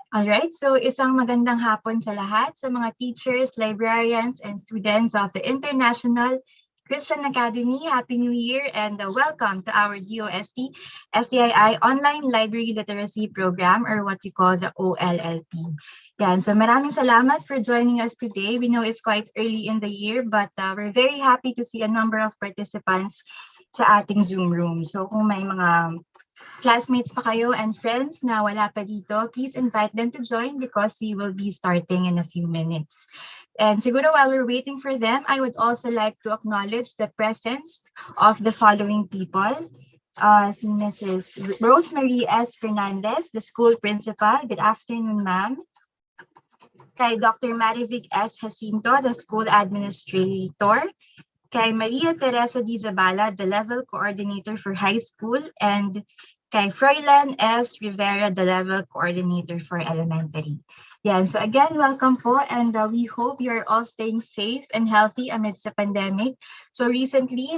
Alright, so isang magandang hapon sa lahat, sa mga teachers, librarians, and students of the International Christian Academy. Happy New Year and welcome to our DOST-STII Online Library Literacy Program, or what we call the OLLP. Yan, so maraming salamat for joining us today. We know it's quite early in the year, but we're very happy to see a number of participants sa ating Zoom room. So kung may mga classmates pa kayo and friends na wala pa dito, please invite them to join because we will be starting in a few minutes. And siguro while we're waiting for them, I would also like to acknowledge the presence of the following people. Si Mrs. Rosemary S. Fernandez, the school principal. Good afternoon, ma'am. Kay Dr. Marivic S. Jacinto, the school administrator. Kay Maria Teresa Di Zabala, the level coordinator for high school, and kay Froilan S. Rivera, the level coordinator for elementary. Yan. So again, welcome po, and we hope you're all staying safe and healthy amidst the pandemic. So recently,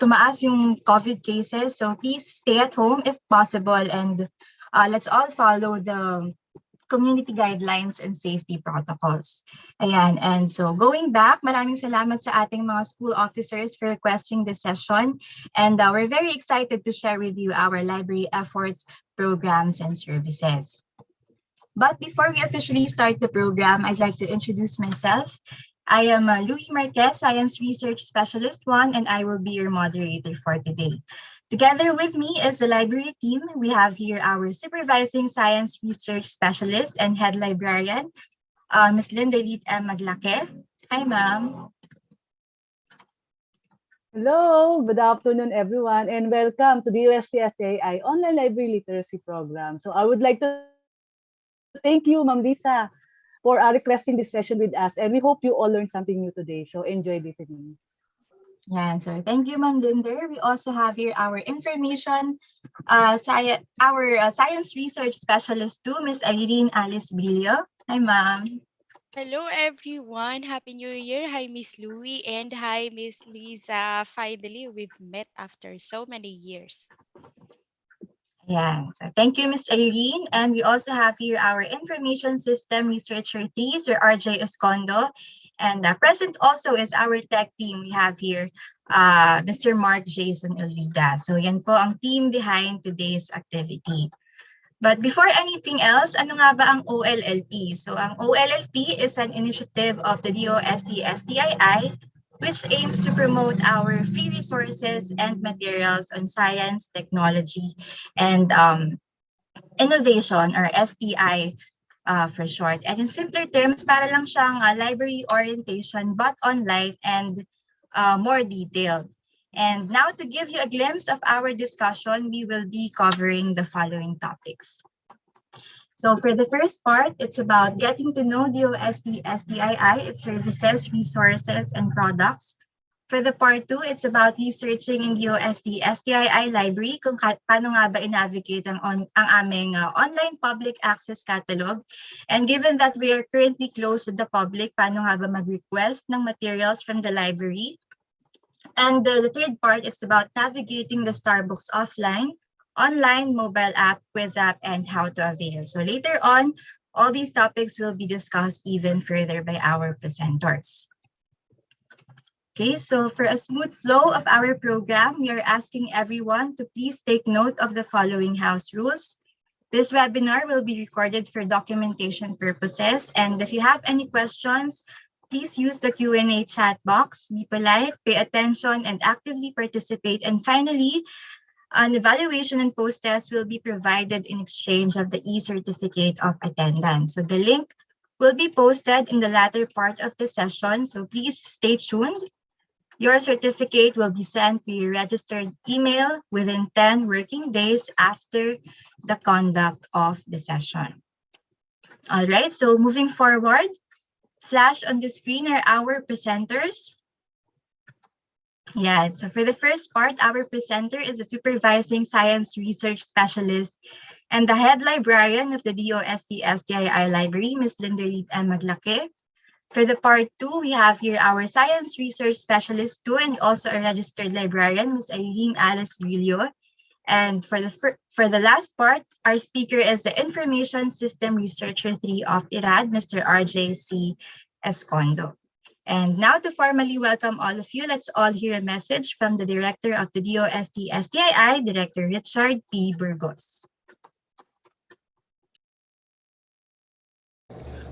tumaas yung COVID cases, so please stay at home if possible, and let's all follow the community guidelines and safety protocols. Ayan, and so going back, maraming salamat sa ating mga school officers for requesting this session. And we're very excited to share with you our library efforts, programs, and services. But before we officially start the program, I'd like to introduce myself. I am Louis Marquez, Science Research Specialist 1, and I will be your moderator for today. Together with me is the library team. We have here our Supervising Science Research Specialist and Head Librarian, Ms. Linda Lit M. Maglake. Hi, ma'am. Hello, good afternoon, everyone, and welcome to the UST-STII Online Library Literacy Program. So I would like to thank you, Ma'am Lisa, for requesting this session with us, and we hope you all learned something new today. So enjoy listening. Yeah, so thank you, Ma'am Linder. We also have here our science research specialist too, Ms. Irene Alice Brillo. Hi, ma'am. Hello, everyone. Happy New Year. Hi, Miss Louie, and hi, Miss Lisa. Finally, we've met after so many years. Yeah, so thank you, Ms. Irene. And we also have here our information system researcher 3, Sir RJ Escondo. And present also is our tech team. We have here Mr. Mark Jason Olvida. So yan po ang team behind today's activity. But before anything else, ano nga ba ang OLLP? So ang OLLP is an initiative of the DOST-STII which aims to promote our free resources and materials on science, technology, and innovation, or STI for short. And in simpler terms, para lang siyang library orientation but online and more detailed. And now to give you a glimpse of our discussion, we will be covering the following topics. So for the first part, it's about getting to know DOST-STII, its services, resources, and products. For the part 2, it's about researching in DOST-STII library kung paano nga ba i-navigate ang aming online public access catalog. And given that we are currently closed to the public, paano nga ba mag-request ng materials from the library. And the third part, it's about navigating the Starbucks offline, online, mobile app, quiz app, and how to avail. So later on, all these topics will be discussed even further by our presenters. Okay, so for a smooth flow of our program, we are asking everyone to please take note of the following house rules. This webinar will be recorded for documentation purposes, and if you have any questions, please use the Q&A chat box. Be polite, pay attention, and actively participate. And finally, an evaluation and post-test will be provided in exchange of the e-certificate of attendance. So the link will be posted in the latter part of the session, so please stay tuned. Your certificate will be sent to your registered email within 10 working days after the conduct of the session. All right, so moving forward, flash on the screen are our presenters. Yeah, so for the first part, our presenter is a Supervising Science Research Specialist and the Head Librarian of the DOST-STII Library, Ms. Linda Lit M. Maglake. For the part 2, we have here our Science Research Specialist 2 and also a Registered Librarian, Ms. Irene Alice Brillo. And for the last part, our speaker is the Information System Researcher 3 of IRAD, Mr. RJC Escondo. And now to formally welcome all of you, let's all hear a message from the Director of the DOST-STII, Director Richard P. Burgos.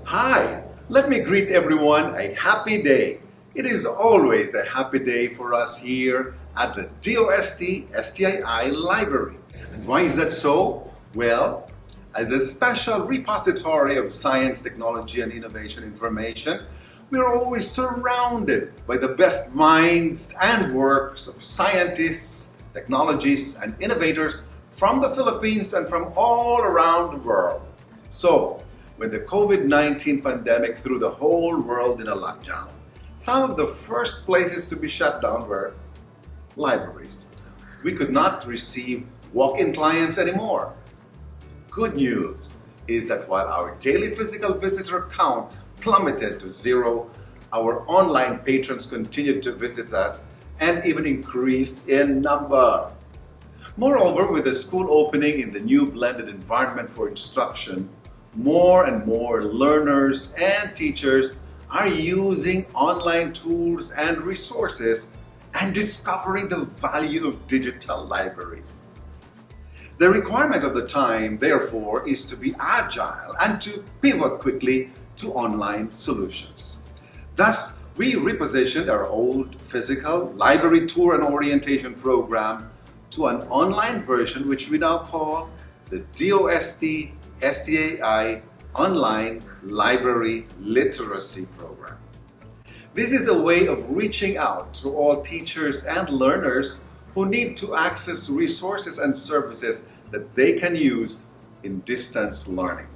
Hi, let me greet everyone a happy day. It is always a happy day for us here at the DOST-STII Library. And why is that so? Well, as a special repository of science, technology, and innovation information, we are always surrounded by the best minds and works of scientists, technologists, and innovators from the Philippines and from all around the world. So, when the COVID-19 pandemic threw the whole world in a lockdown, some of the first places to be shut down were libraries. We could not receive walk-in clients anymore. Good news is that while our daily physical visitor count plummeted to zero, our online patrons continued to visit us and even increased in number. Moreover, with the school opening in the new blended environment for instruction, more and more learners and teachers are using online tools and resources and discovering the value of digital libraries. The requirement of the time, therefore, is to be agile and to pivot quickly to online solutions. Thus, we repositioned our old physical library tour and orientation program to an online version, which we now call the DOST-STII Online Library Literacy Program. This is a way of reaching out to all teachers and learners who need to access resources and services that they can use in distance learning.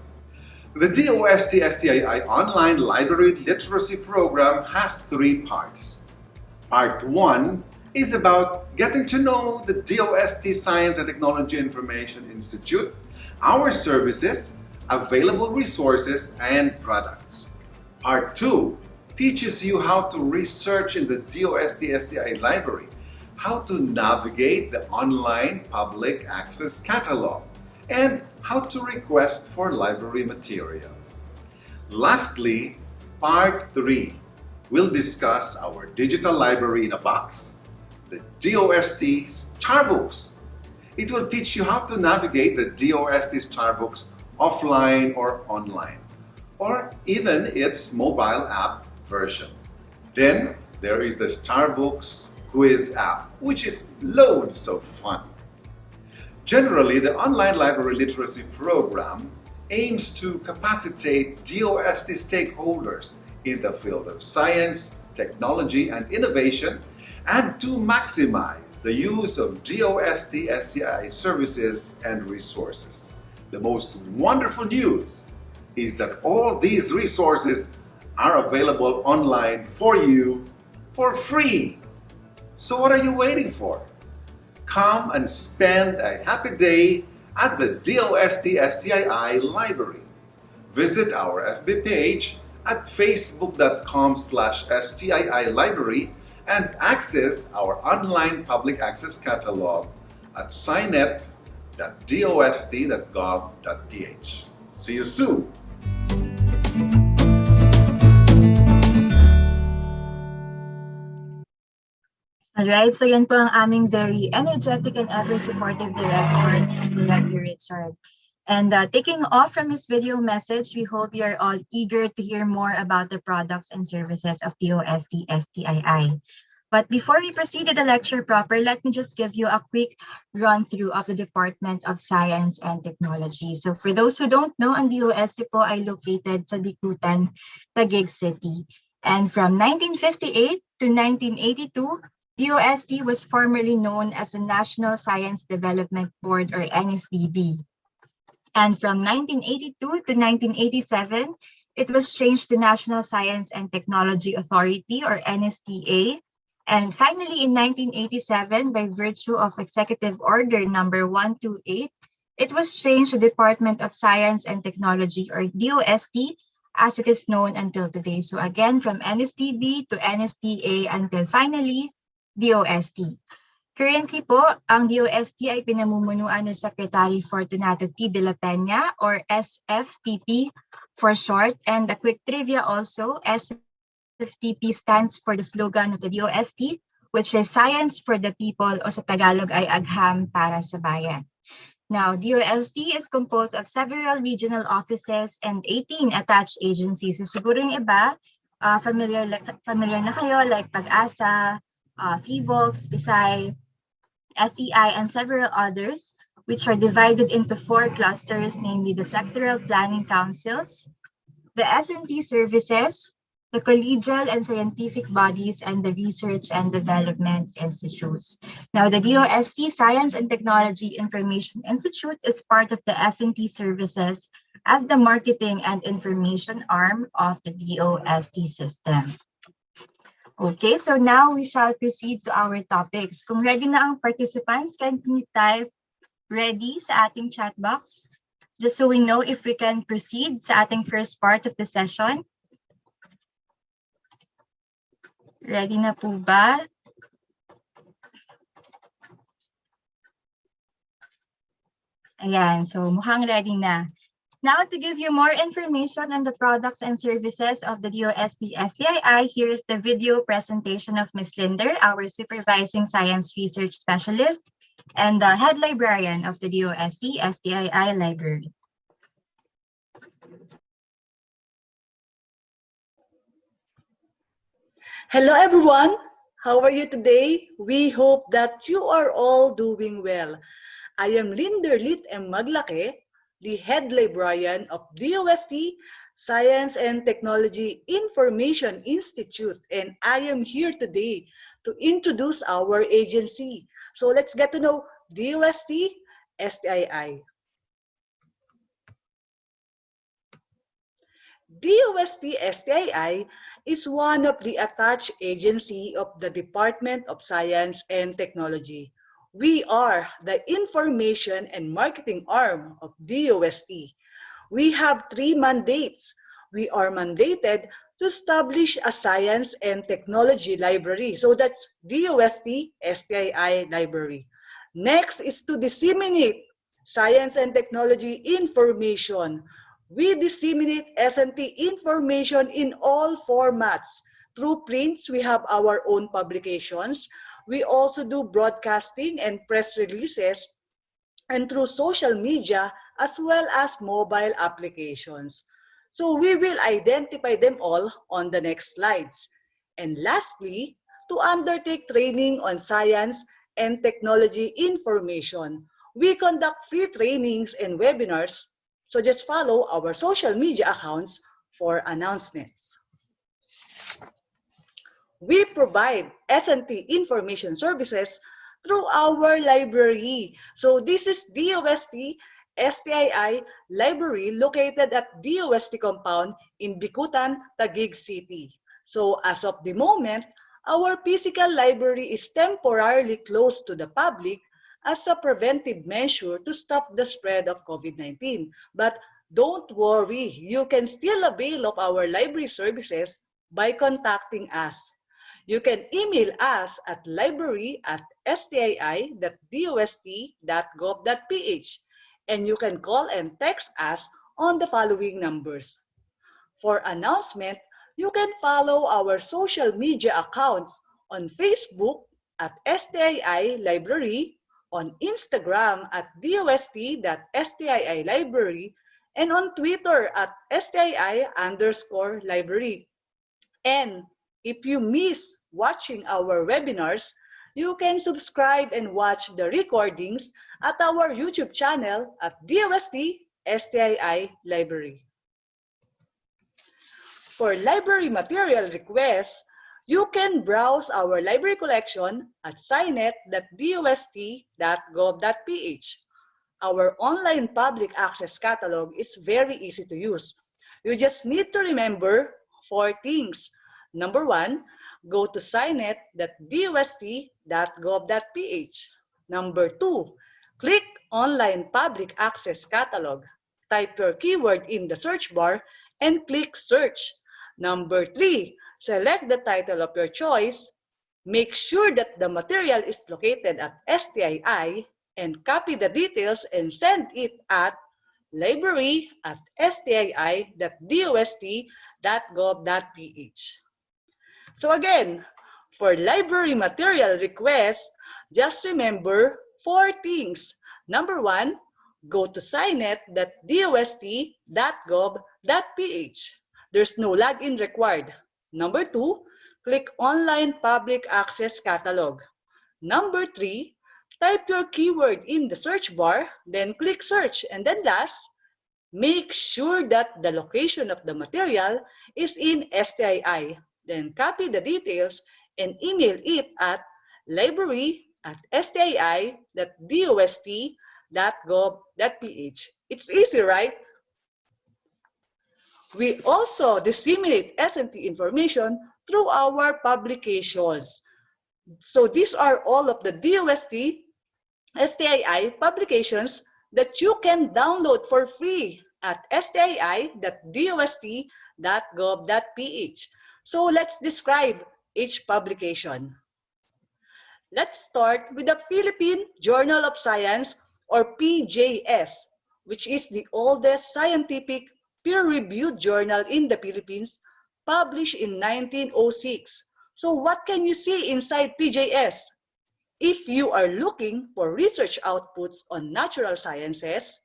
The DOST-STII Online Library Literacy Program has three parts. Part 1 is about getting to know the DOST Science and Technology Information Institute, our services, available resources, and products. Part 2 teaches you how to research in the DOST-STI library, how to navigate the online public access catalog, and how to request for library materials. Lastly, Part 3 will discuss our digital library in a box, the DOST Starbooks. It will teach you how to navigate the DOST Starbooks offline or online, or even its mobile app version. Then there is the Starbooks quiz app, which is loads of fun. Generally, the online library literacy program aims to capacitate DOST stakeholders in the field of science, technology, and innovation, and to maximize the use of DOST-STI services and resources. The most wonderful news is that all these resources are available online for you for free. So what are you waiting for? Come and spend a happy day at the DOST-STII Library. Visit our FB page at facebook.com/STII Library and access our online public access catalog at scinet.dost.gov.ph. See you soon! Alright, so yan po ang aming very energetic and ever-supportive director, Director Richard. And taking off from his video message, we hope you are all eager to hear more about the products and services of DOST-STII. But before we proceed to the lecture proper, let me just give you a quick run-through of the Department of Science and Technology. So for those who don't know, ang DOST po ay located sa Bicutan, Taguig City. And from 1958 to 1982, DOST was formerly known as the National Science Development Board, or NSDB. And from 1982 to 1987, it was changed to National Science and Technology Authority, or NSTA. And finally, in 1987, by virtue of Executive Order number 128, it was changed to Department of Science and Technology, or DOST, as it is known until today. So again, from NSDB to NSTA until finally DOST. Currently po, ang DOST ay pinamumunuan ng Secretary Fortunato T. de la Peña or SFTP for short. And a quick trivia also, SFTP stands for the slogan of the DOST, which is Science for the People o sa Tagalog ay Agham para sa Bayan. Now, DOST is composed of several regional offices and 18 attached agencies. So siguro yung iba, familiar na kayo like Pag-asa, FIVOLX, PISAI, SEI, and several others, which are divided into 4 clusters, namely the Sectoral Planning Councils, the S&T services, the collegial and scientific bodies, and the research and development institutes. Now, the DOST Science and Technology Information Institute is part of the S&T services as the marketing and information arm of the DOST system. Okay, so now we shall proceed to our topics. Kung ready na ang participants, can you type ready sa ating chat box? Just so we know if we can proceed sa ating first part of the session. Ready na po ba? Ayan, so mukhang ready na. Now, to give you more information on the products and services of the DOST-STII, here is the video presentation of Ms. Linder, our Supervising Science Research Specialist and the Head Librarian of the DOST-STII Library. Hello everyone, how are you today? We hope that you are all doing well. I am Linder Lit M. Maglake, the Head Librarian of DOST Science and Technology Information Institute, and I am here today to introduce our agency. So let's get to know DOST-STII. DOST-STII is one of the attached agency of the Department of Science and Technology. We are the information and marketing arm of DOST. We have 3 mandates. We are mandated to establish a science and technology library. So that's DOST-STII library. Next is to disseminate science and technology information. We disseminate S&T information in all formats. Through prints, we have our own publications. We also do broadcasting and press releases, and through social media as well as mobile applications. So we will identify them all on the next slides. And lastly, to undertake training on science and technology information, we conduct free trainings and webinars. So just follow our social media accounts for announcements. We provide S&T information services through our library. So this is DOST-STII library located at DOST compound in Bicutan, Taguig City. So as of the moment, our physical library is temporarily closed to the public as a preventive measure to stop the spread of COVID-19. But don't worry, you can still avail of our library services by contacting us. You can email us at library@stii.dost.gov.ph, and you can call and text us on the following numbers. For announcement, you can follow our social media accounts on Facebook at STII Library, on Instagram at dost.stii library, and on Twitter at STII_library. And if you miss watching our webinars, you can subscribe and watch the recordings at our YouTube channel at DOST-STII Library. For library material requests, you can browse our library collection at scinet.dost.gov.ph. Our online public access catalog is very easy to use. You just need to remember 4 things. Number 1, go to scinet.dost.gov.ph. Number 2, click Online Public Access Catalog. Type your keyword in the search bar and click Search. Number 3, select the title of your choice. Make sure that the material is located at STII and copy the details and send it at library@stii.dost.gov.ph. So again, for library material requests, just remember 4 things. Number 1, go to signet.dost.gov.ph. There's no login required. Number 2, click Online Public Access Catalog. Number 3, type your keyword in the search bar, then click search. And then last, make sure that the location of the material is in STII. Then copy the details and email it at library@stii.dost.gov.ph. It's easy, right? We also disseminate S&T information through our publications. So these are all of the DOST-STII publications that you can download for free at stii.dost.gov.ph. So let's describe each publication. Let's start with the Philippine Journal of Science, or PJS, which is the oldest scientific peer-reviewed journal in the Philippines, published in 1906. So what can you see inside PJS? If you are looking for research outputs on natural sciences,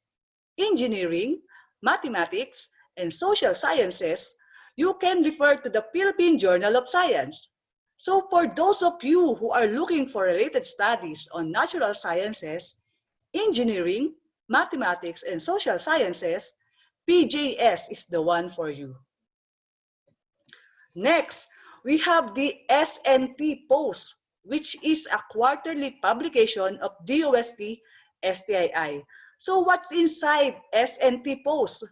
engineering, mathematics, and social sciences, you can refer to the Philippine Journal of Science. So for those of you who are looking for related studies on natural sciences, engineering, mathematics, and social sciences, PJS is the one for you. Next, we have the SNT Post, which is a quarterly publication of DOST-STII. So what's inside SNT Post?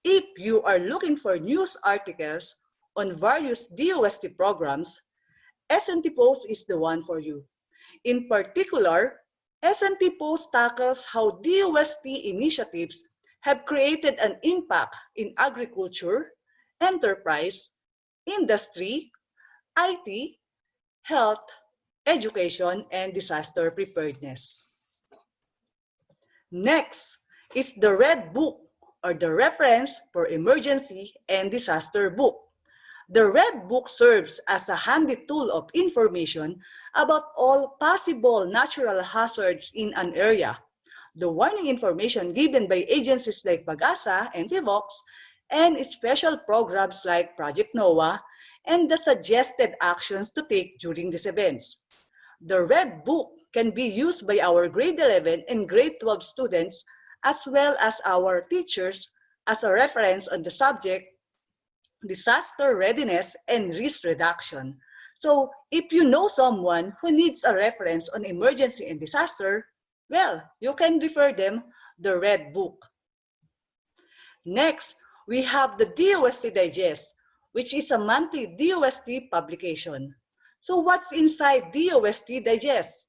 If you are looking for news articles on various DOST programs, SNT Post is the one for you. In particular, SNT Post tackles how DOST initiatives have created an impact in agriculture, enterprise, industry, IT, health, education, and disaster preparedness. Next is the Red Book, or the Reference for Emergency and Disaster Book. The Red Book serves as a handy tool of information about all possible natural hazards in an area. The warning information given by agencies like PAGASA and PHIVOX, and special programs like Project NOAA, and the suggested actions to take during these events. The Red Book can be used by our grade 11 and grade 12 students as well as our teachers as a reference on the subject disaster readiness and risk reduction. So if you know someone who needs a reference on emergency and disaster, well, you can refer them the Red Book. Next, we have the DOST Digest, which is a monthly DOST publication. So what's inside DOST Digest?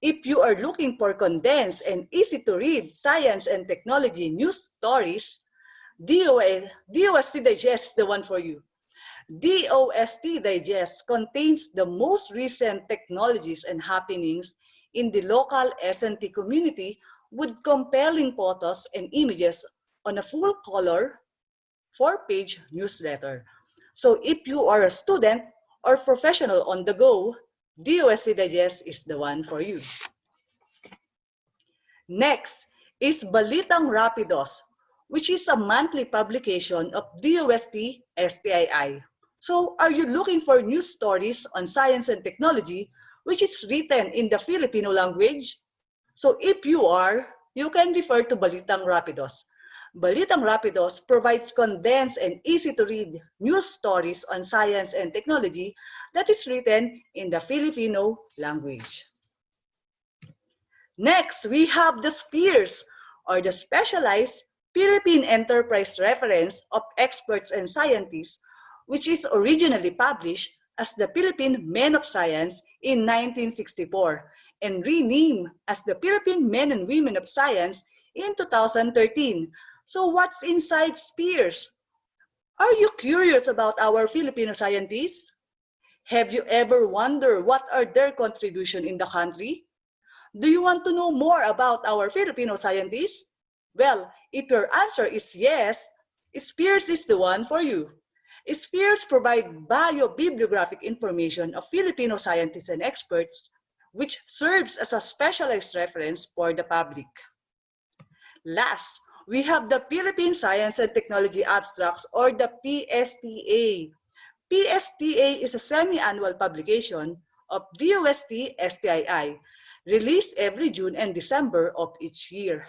If you are looking for condensed and easy to read science and technology news stories, DOST Digest is the one for you. DOST Digest contains the most recent technologies and happenings in the local S&T community with compelling photos and images on a full-color 4-page newsletter. So if you are a student or professional on the go, DOST Digest is the one for you. Next is Balitang Rapidos, which is a monthly publication of DOST-STII. So are you looking for news stories on science and technology, which is written in the Filipino language? So if you are, you can refer to Balitang Rapidos. Balitang Rapidos provides condensed and easy-to-read news stories on science and technology that is written in the Filipino language. Next, we have the SPEARS, or the Specialized Philippine Enterprise Reference of Experts and Scientists, which is originally published as the Philippine Men of Science in 1964 and renamed as the Philippine Men and Women of Science in 2013. So what's inside SPEARS? Are you curious about our Filipino scientists? Have you ever wondered what are their contribution in the country? Do you want to know more about our Filipino scientists? Well, if your answer is yes, Spears is the one for you. Spears provide bio-bibliographic information of Filipino scientists and experts, which serves as a specialized reference for the public. Last, we have the Philippine Science and Technology Abstracts, or the PSTA. PSTA is a semi-annual publication of DOST-STII, released every June and December of each year.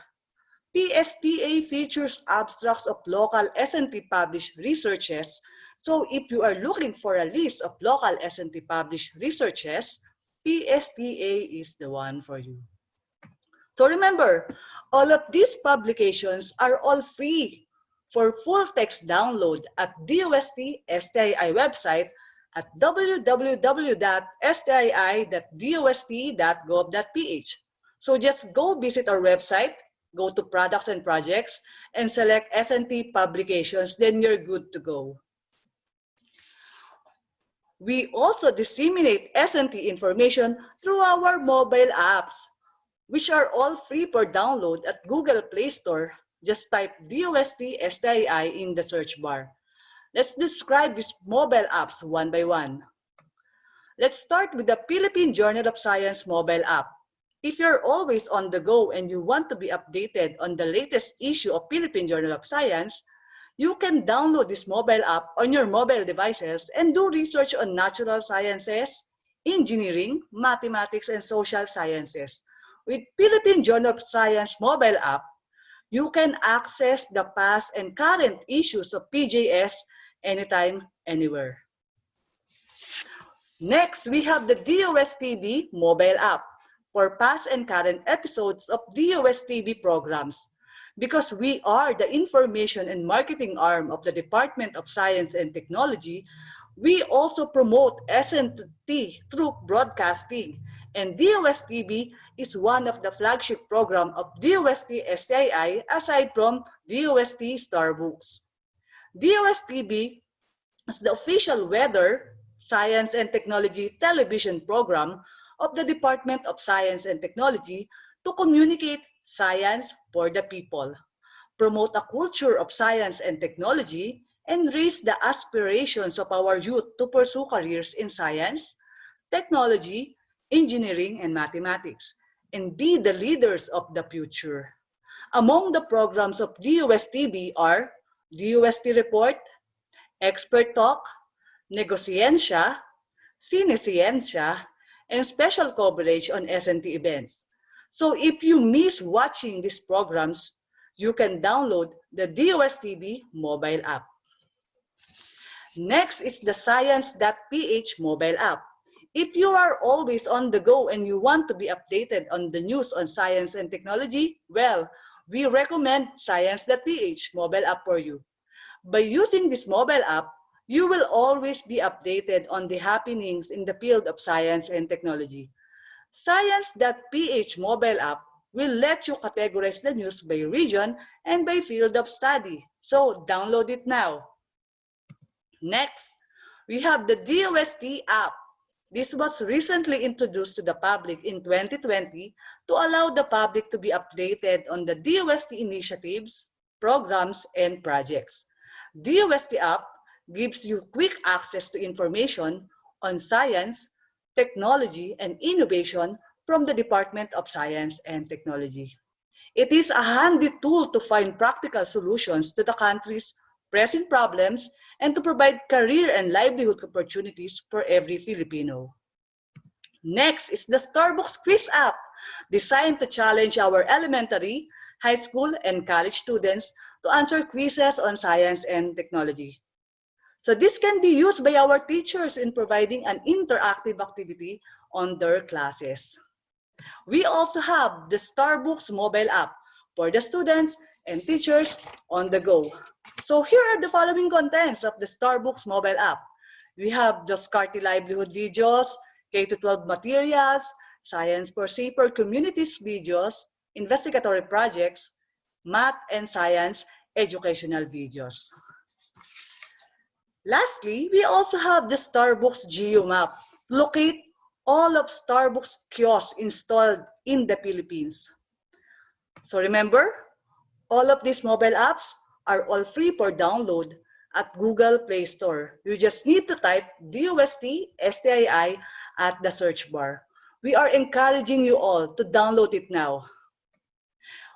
PSTA features abstracts of local S&T published researches. So if you are looking for a list of local S&T published researches, PSTA is the one for you. So remember, all of these publications are all free for full text download at DOST-STII website at www.stii.dost.gov.ph. So just go visit our website, go to Products and Projects, and select S&T Publications, then you're good to go. We also disseminate S&T information through our mobile apps, which are all free for download at Google Play Store. Just type DOST-STII in the search bar. Let's describe these mobile apps one by one. Let's start with the Philippine Journal of Science mobile app. If you're always on the go and you want to be updated on the latest issue of Philippine Journal of Science, you can download this mobile app on your mobile devices and do research on natural sciences, engineering, mathematics, and social sciences. With Philippine Journal of Science mobile app, you can access the past and current issues of PJS anytime, anywhere. Next, we have the DOST-TV mobile app for past and current episodes of DOST-TV programs. Because we are the information and marketing arm of the Department of Science and Technology, we also promote S&T through broadcasting, and DOST-TV is one of the flagship program of DOST-STII aside from DOST-STAR books. DOST-TV is the official weather, science, and technology television program of the Department of Science and Technology to communicate science for the people, promote a culture of science and technology, and raise the aspirations of our youth to pursue careers in science, technology, engineering, and mathematics, and be the leaders of the future. Among the programs of DOST-TV are DOST Report, Expert Talk, Negosciencia, Cinesciencia, and special coverage on S&T events. So if you miss watching these programs, you can download the DOST-TV mobile app. Next is the Science.ph mobile app. If you are always on the go and you want to be updated on the news on science and technology, well, we recommend Science.ph mobile app for you. By using this mobile app, you will always be updated on the happenings in the field of science and technology. Science.ph mobile app will let you categorize the news by region and by field of study. So download it now. Next, we have the DOST app. This was recently introduced to the public in 2020 to allow the public to be updated on the DOST initiatives, programs, and projects. DOST app gives you quick access to information on science, technology, and innovation from the Department of Science and Technology. It is a handy tool to find practical solutions to the country's pressing problems and to provide career and livelihood opportunities for every Filipino. Next is the Starbucks Quiz app, designed to challenge our elementary, high school, and college students to answer quizzes on science and technology. So this can be used by our teachers in providing an interactive activity on their classes. We also have the Starbucks mobile app for the students and teachers on the go. So here are the following contents of the Starbucks mobile app. We have the Scarty Livelihood videos, K-12 materials, Science for Safer Communities videos, investigatory projects, math and science educational videos. Lastly, we also have the Starbucks GeoMap. Locate all of Starbucks kiosks installed in the Philippines. So remember, all of these mobile apps are all free for download at Google Play Store. You just need to type DOST-STII at the search bar. We are encouraging you all to download it now.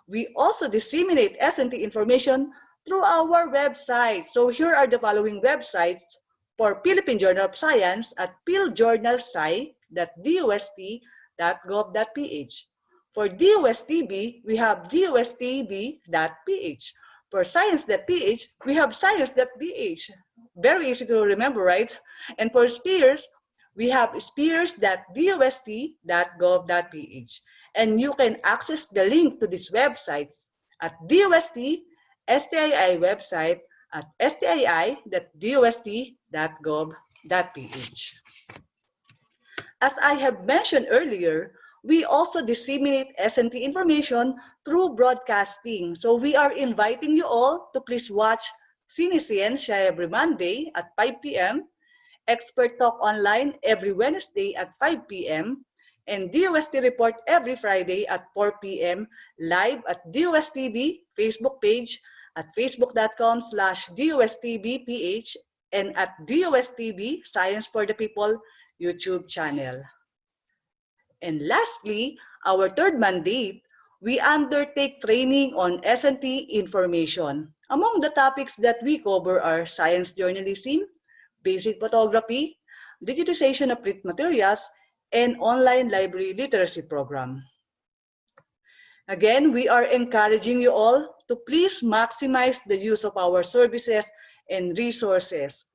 We also disseminate S&T information through our website. So here are the following websites for Philippine Journal of Science at philjournalsci.dost.gov.ph. For DOSTB, we have dostb.ph. For science.ph, we have science.ph. Very easy to remember, right? And for SPEARS, we have spears.dost.gov.ph. And you can access the link to these websites at DOST-STII website at stii.dost.gov.ph. As I have mentioned earlier, we also disseminate S&T information through broadcasting. So we are inviting you all to please watch Cinesciencia every Monday at 5 p.m., Expert Talk Online every Wednesday at 5 p.m., and DOST Report every Friday at 4 p.m. live at DOSTB Facebook page at facebook.com/DOSTBPH and at DOSTB Science for the People YouTube channel. And lastly, our third mandate, we undertake training on S&T information. Among the topics that we cover are science journalism, basic photography, digitization of print materials, and online library literacy program. Again, we are encouraging you all to please maximize the use of our services and resources.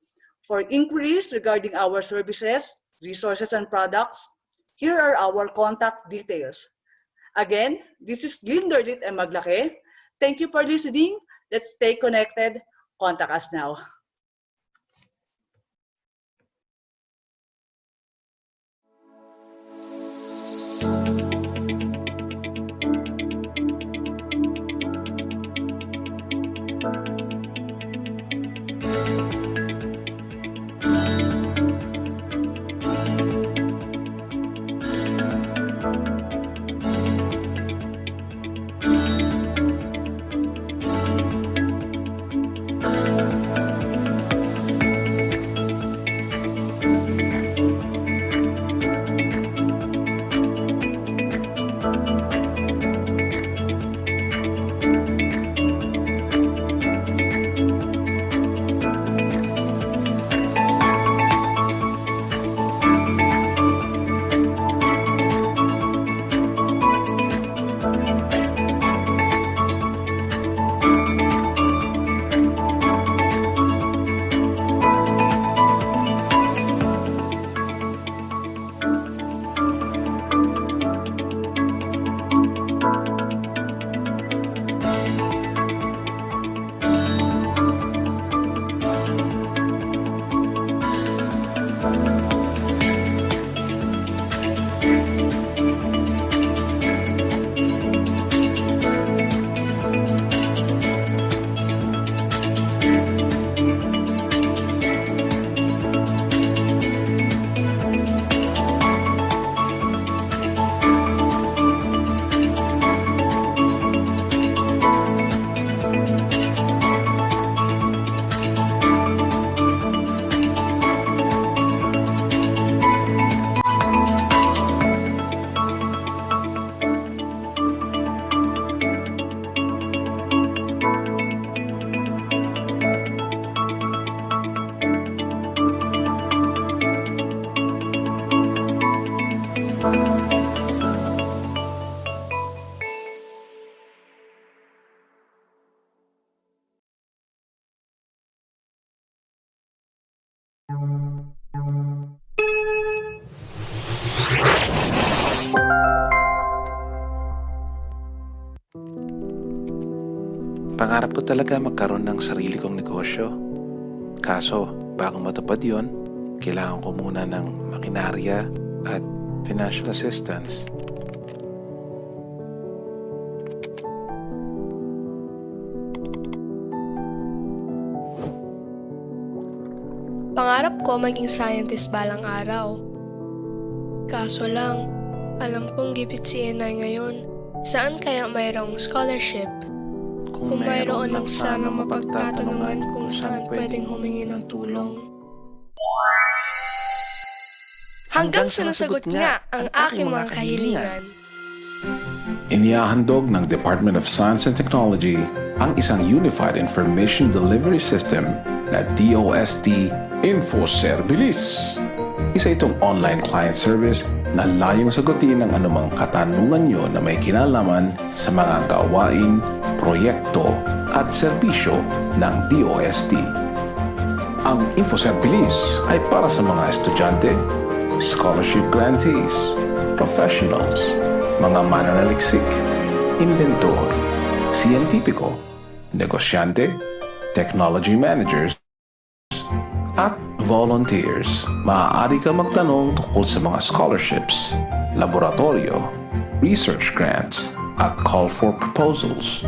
For inquiries regarding our services, resources, and products, here are our contact details. Again, this is Glinda and Maglake. Thank you for listening. Let's stay connected. Contact us now. Pangarap ko talaga magkaroon ng sarili kong negosyo. Kaso, bago matupad yon, kailangan ko muna ng makinarya at financial assistance. Pangarap ko maging scientist balang araw. Kaso lang, alam kong gipit si Inay ngayon. Saan kaya mayroong scholarship? Kung mayroon lang sana mapagtatanungan kung saan pwedeng humingi ng tulong. Hanggang sa nasagot nga ang aking mga kahilingan. Inihahandog ng Department of Science and Technology ang isang Unified Information Delivery System na DOST-InfoService. Isa itong online client service na layong sagutin ang anumang katanungan nyo na may kinalaman sa mga gawain, proyekto at serbisyo ng DOST. Ang InfoService ay para sa mga estudyante, scholarship grantees, professionals, mga mananaliksik, inventor, siyentipiko, negosyante, technology managers, at volunteers. Maaari ka magtanong tungkol sa mga scholarships, laboratorio, research grants, at call for proposals.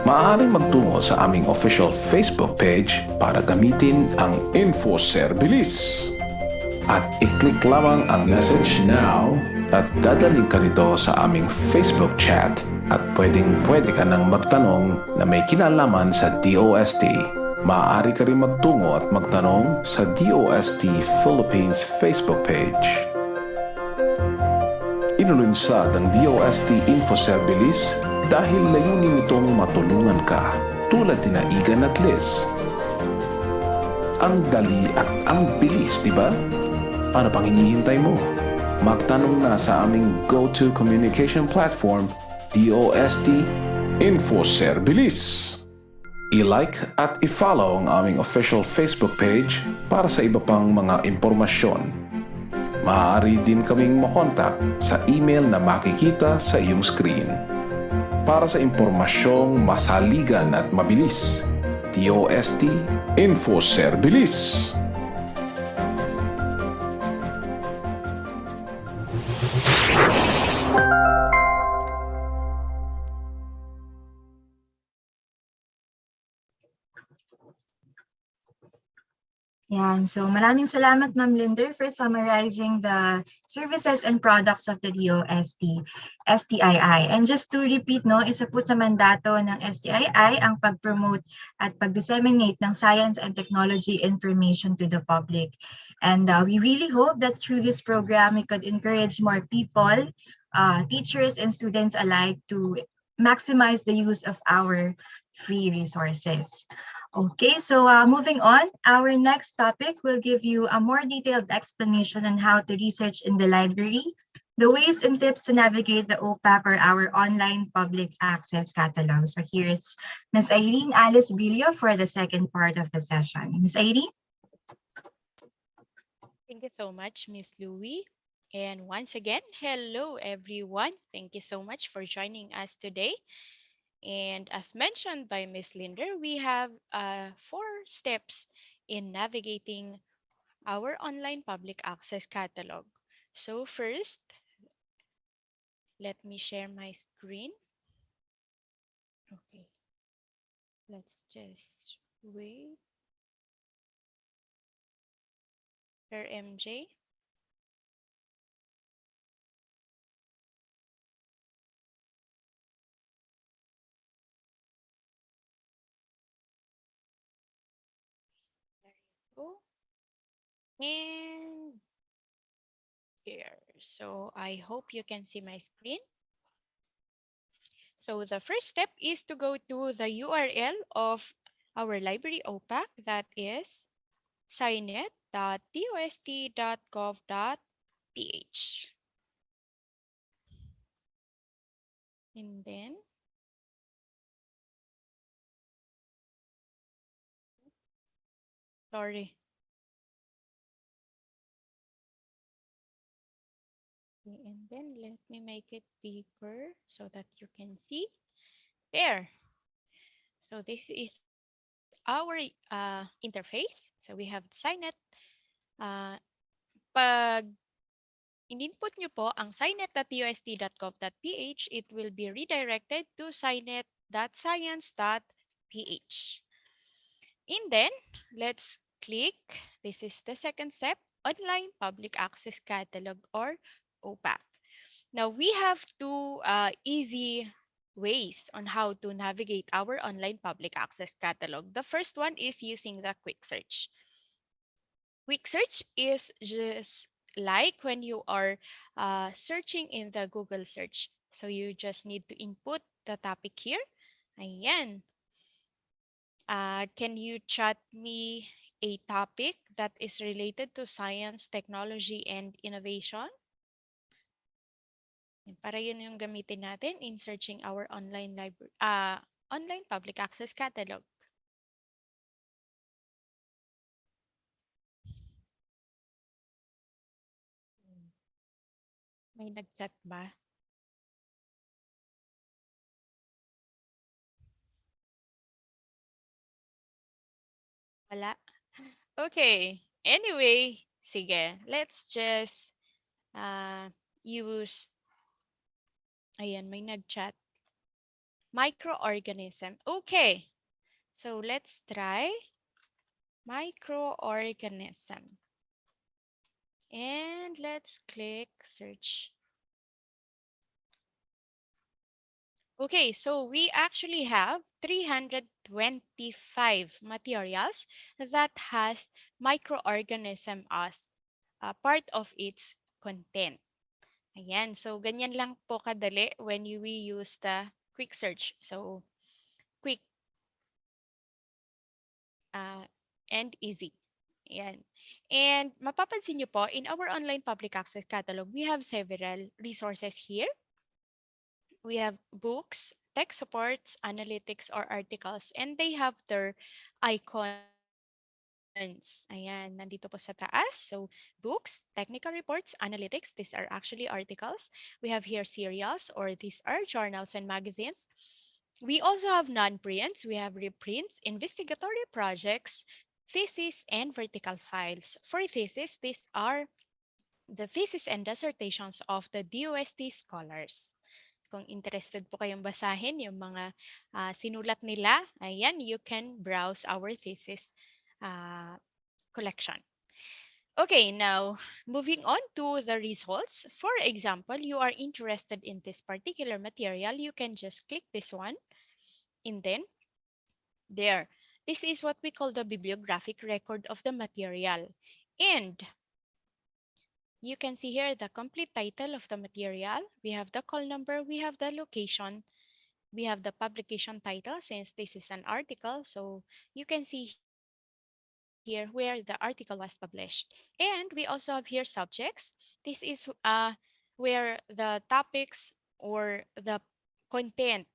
Maaaring magtungo sa aming official Facebook page para gamitin ang InfoService. At i-click lamang ang message now at dadaling ka nito sa aming Facebook chat at pwede ka nang magtanong na may kinalaman sa DOST. Maaari ka rin magtungo at magtanong sa DOST Philippines Facebook page. Inulunsad ang DOST InfoService dahil layunin nitong matulungan ka tulad ni Igan at Liz. Ang dali at ang bilis, di ba? Ano pang hinihintay mo? Magtanong na sa aming go-to communication platform, DOST InfoService. I-like at i-follow ang aming official Facebook page para sa iba pang mga impormasyon. Maaari din kaming makontak sa email na makikita sa iyong screen. Para sa impormasyong masaligan at mabilis, DOST InfoService. Yan. So maraming salamat, Ma'am Linder, for summarizing the services and products of the DOST-STII. And just to repeat, no, isa po sa mandato ng STII ang pag-promote at pag-disseminate ng science and technology information to the public. And we really hope that through this program, we could encourage more people, teachers and students alike, to maximize the use of our free resources. Okay, so moving on, our next topic will give you a more detailed explanation on how to research in the library, the ways and tips to navigate the OPAC or our online public access catalog. So here's Ms. Irene Alice Bilio for the second part of the session. Ms. Irene? Thank you so much, Miss Louie. And once again, hello everyone. Thank you so much for joining us today. And as mentioned by Miss Linder, we have 4 steps in navigating our online public access catalog. So first, let me share my screen. Okay, let's just wait. Sir MJ. There you go. And here. So I hope you can see my screen. So the first step is to go to the URL of our library OPAC, that is signet.dost.gov.ph. And then sorry. Okay, and then let me make it bigger so that you can see. There. So this is our interface. So we have Signet. Pag in-input nyo po ang signet.dost.gov.ph, it will be redirected to signet.science.ph. And then let's click, this is the second step, Online Public Access Catalog or OPAC. Now we have two easy ways on how to navigate our online public access catalog. The first one is using the quick search. Quick search is just like when you are searching in the Google search. So you just need to input the topic here. Ayan. Can you chat me a topic that is related to science, technology, and innovation? Para yun yung gamitin natin in searching our online public access catalog. May nag-chat ba? Wala? Okay. Anyway, sige. Let's just use, ayan, may nag-chat. Microorganism. Okay. So let's try microorganism. And let's click search. Okay, so we actually have 325 materials that has microorganism as part of its content. Ayan, so ganyan lang po kadali when we use the quick search. So quick and easy. Ayan. And mapapansin nyo po, in our online public access catalog, we have several resources here. We have books, tech supports, analytics, or articles, and they have their icons. Ayan, nandito po sa taas. So books, technical reports, analytics, these are actually articles. We have here serials, or these are journals and magazines. We also have non-prints, we have reprints, investigatory projects, thesis, and vertical files. For thesis, these are the thesis and dissertations of the DOST scholars. Kung interested po kayong basahin yung mga sinulat nila, ayan, you can browse our thesis collection. Okay, now moving on to the results. For example, you are interested in this particular material, you can just click this one and then there. This is what we call the bibliographic record of the material. And you can see here the complete title of the material. We have the call number, we have the location, we have the publication title since this is an article. So you can see here where the article was published. And we also have here subjects. This is where the topics or the content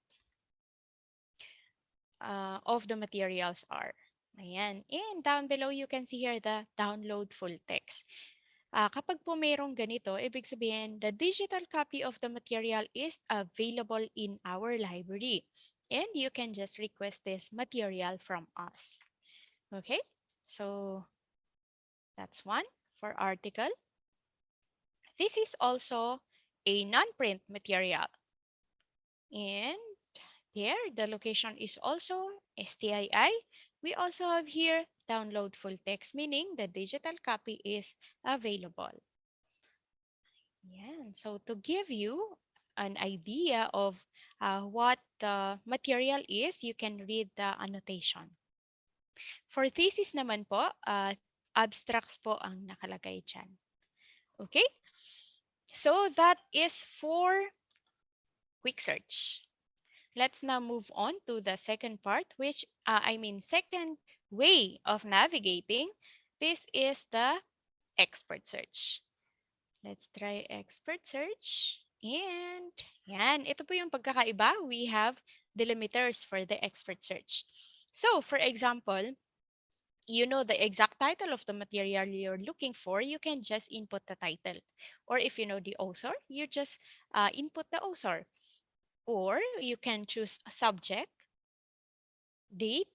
of the materials are. Ayan. And down below, you can see here the download full text. Kapag po mayroong ganito, ibig sabihin, the digital copy of the material is available in our library. And you can just request this material from us. Okay, so that's one for article. This is also a non-print material. And here, the location is also STII. We also have here download full text, meaning the digital copy is available. Yeah, so to give you an idea of what the material is, you can read the annotation. For thesis naman po, abstracts po ang nakalagay dyan. Okay? So that is for quick search. Let's now move on to the second part, which second way of navigating. This is the expert search. Let's try expert search. And yan, ito po yung pagkakaiba. We have delimiters for the expert search. So for example, you know the exact title of the material you're looking for, you can just input the title. Or if you know the author, you just input the author. Or you can choose a subject, date.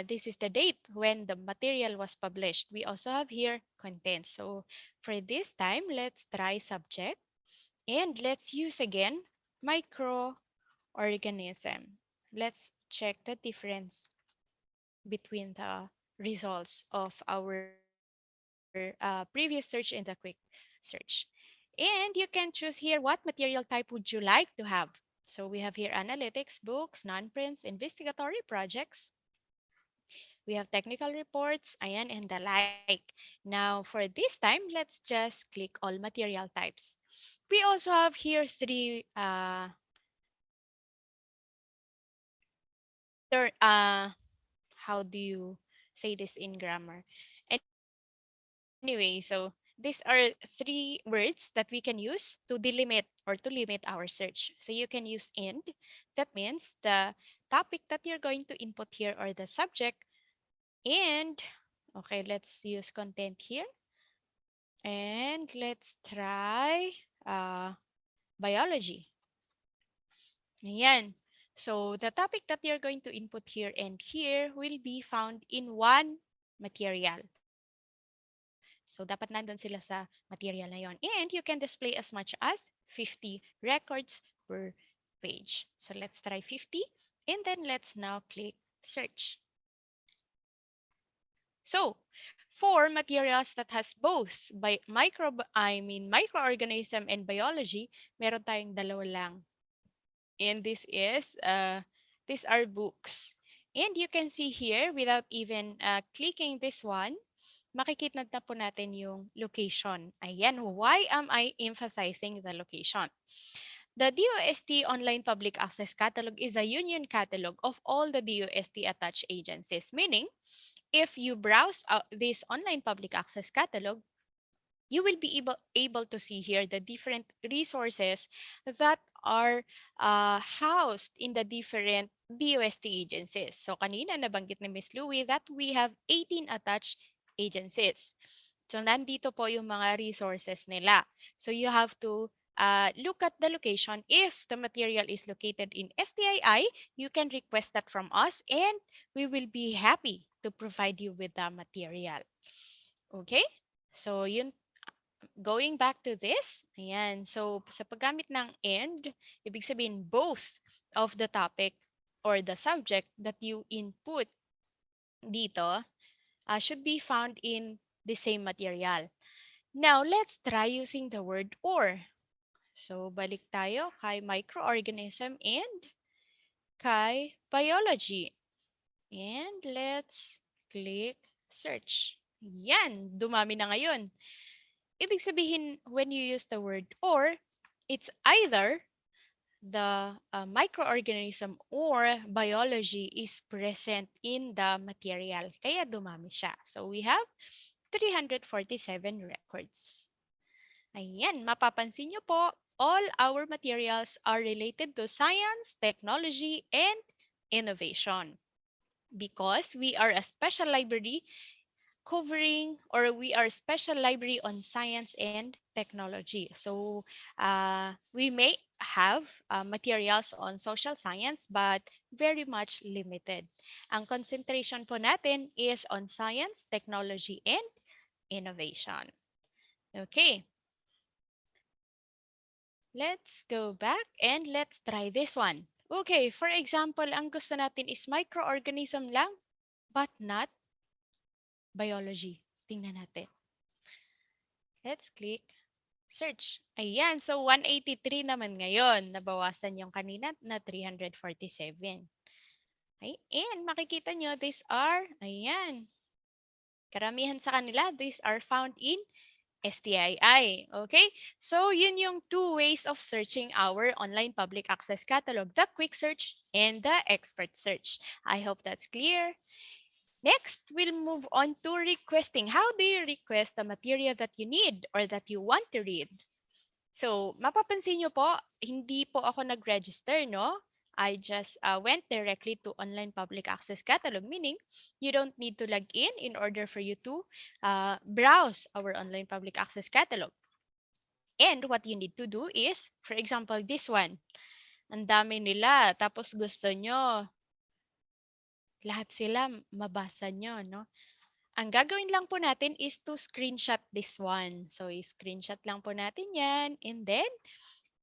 This is the date when the material was published. We also have here content. So for this time, let's try subject. And let's use again microorganism. Let's check the difference between the results of our previous search in the quick search. And you can choose here what material type would you like to have. So we have here analytics, books, non-prints, investigatory projects. We have technical reports, ayan, and the like. Now, for this time, let's just click all material types. We also have here three, how do you say this in grammar? Anyway, so these are three words that we can use to delimit or to limit our search. So you can use "and." That means the topic that you're going to input here or the subject. And, okay, let's use content here. And let's try biology. Ayan. So the topic that you're going to input here and here will be found in one material. So dapat nandun sila sa material na yon. And you can display as much as 50 records per page. So let's try 50 and then let's now click search. So, for materials that has both microorganism and biology, meron tayong dalawa lang. And these are books. And you can see here, without even clicking this one, makikita na po natin yung location. Ayan, why am I emphasizing the location? The DOST Online Public Access Catalog is a union catalog of all the DOST attached agencies, meaning if you browse this online public access catalog, you will be able to see here the different resources that are housed in the different DOST agencies. So kanina nabanggit ni Ms. Louie that we have 18 attached agencies. So nandito po yung mga resources nila. So you have to look at the location. If the material is located in STII, you can request that from us and we will be happy to provide you with the material. Okay? So yun, going back to this, ayan. So sa paggamit ng "and", ibig sabihin both of the topic or the subject that you input dito should be found in the same material. Now, let's try using the word "or". So, balik tayo kay microorganism and kay biology. And let's click search. Yan, dumami na ngayon. Ibig sabihin, when you use the word "or", it's either the microorganism or biology is present in the material. Kaya dumami siya. So, we have 347 records. Ayan, mapapansin nyo po, all our materials are related to science, technology, and innovation. Because we are a special library covering, or we are a special library on science and technology. So we may have materials on social science but very much limited. Ang concentration po natin is on science, technology, and innovation. Okay. Let's go back and let's try this one. Okay, for example, ang gusto natin is microorganism lang but not biology. Tingnan natin. Let's click search. Ayan, so 183 naman ngayon. Nabawasan yung kanina na 347. Okay, and makikita nyo, these are, ayan, karamihan sa kanila, these are found in STII. Okay? So, yun yung two ways of searching our online public access catalog, the quick search and the expert search. I hope that's clear. Next, we'll move on to requesting. How do you request the material that you need or that you want to read? So, mapapansin nyo po, hindi po ako nag-register, no? I just went directly to online public access catalog, meaning you don't need to log in order for you to browse our online public access catalog. And what you need to do is, for example, this one. Ang dami nila, tapos gusto nyo lahat sila mabasa nyo, no? Ang gagawin lang po natin is to screenshot this one. So, i-screenshot lang po natin yan and then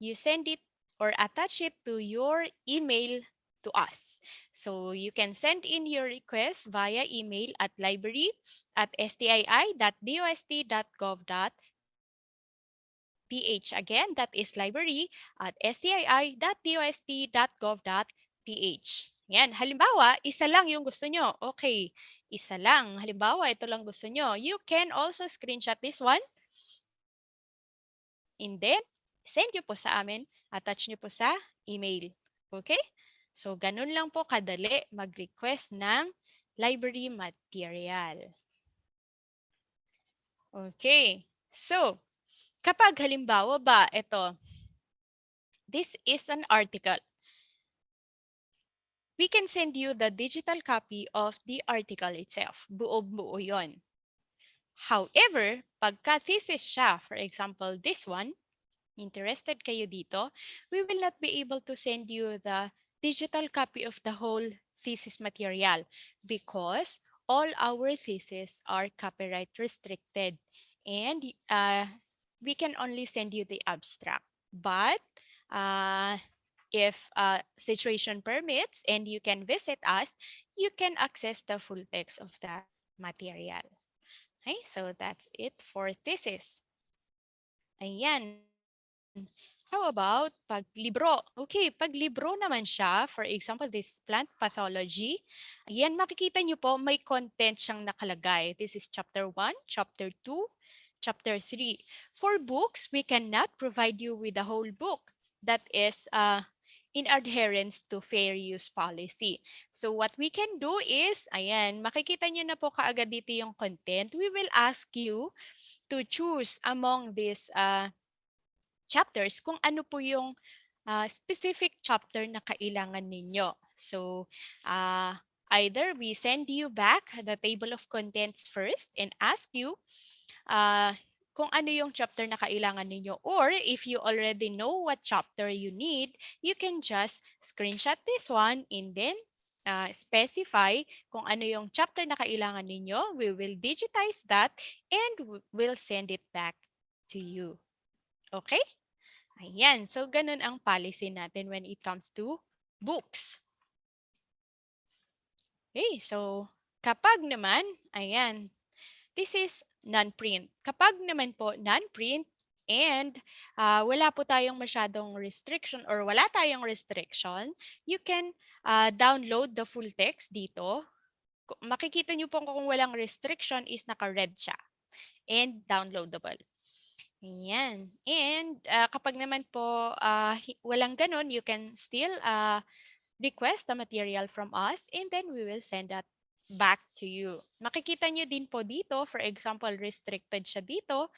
you send it or attach it to your email to us. So you can send in your request via email at library@stii.gov.ph. Again, that is library@stii.dost.gov.ph. Yan, halimbawa, isa lang yung gusto nyo. Okay, isa lang. Halimbawa, ito lang gusto nyo. You can also screenshot this one. And then, send nyo po sa amin. Attach nyo po sa email. Okay? So, ganun lang po kadali mag-request ng library material. Okay. So, kapag halimbawa ba, ito, this is an article. We can send you the digital copy of the article itself. Buo-buo yun. However, pagka thesis siya, for example, this one, interested kayo dito, we will not be able to send you the digital copy of the whole thesis material because all our theses are copyright restricted and we can only send you the abstract. But if situation permits and you can visit us, you can access the full text of the material. Okay, so that's it for thesis. Ayan. How about paglibro? Okay, paglibro naman siya. For example, this plant pathology. Ayan, makikita nyo po may content siyang nakalagay. This is chapter 1, chapter 2, chapter 3. For books, we cannot provide you with the whole book. That is in adherence to fair use policy. So what we can do is, ayan, makikita nyo na po kaagad dito yung content. We will ask you to choose among these chapters kung ano po yung specific chapter na kailangan ninyo. So, either we send you back the table of contents first and ask you kung ano yung chapter na kailangan ninyo, or if you already know what chapter you need, you can just screenshot this one and then specify kung ano yung chapter na kailangan ninyo. We will digitize that and we'll send it back to you. Okay? Ayan. So, ganun ang policy natin when it comes to books. Okay. So, kapag naman, ayan, this is non-print. Kapag naman po non-print and wala po tayong masyadong restriction or wala tayong restriction, you can download the full text dito. Makikita nyo po kung walang restriction is naka-red siya and downloadable. Ayan. And kapag naman po walang ganun, you can still request the material from us and then we will send that back to you. Makikita nyo din po dito, for example, restricted siya dito,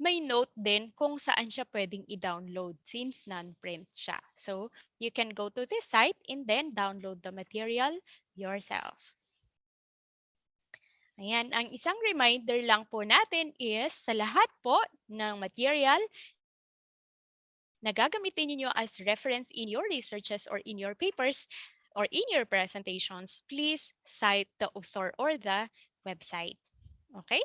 may note din kung saan siya pwedeng i-download since non-print siya. So, you can go to this site and then download the material yourself. Ayan, ang isang reminder lang po natin is sa lahat po ng material na gagamitin niyo as reference in your researches or in your papers or in your presentations, please cite the author or the website. Okay?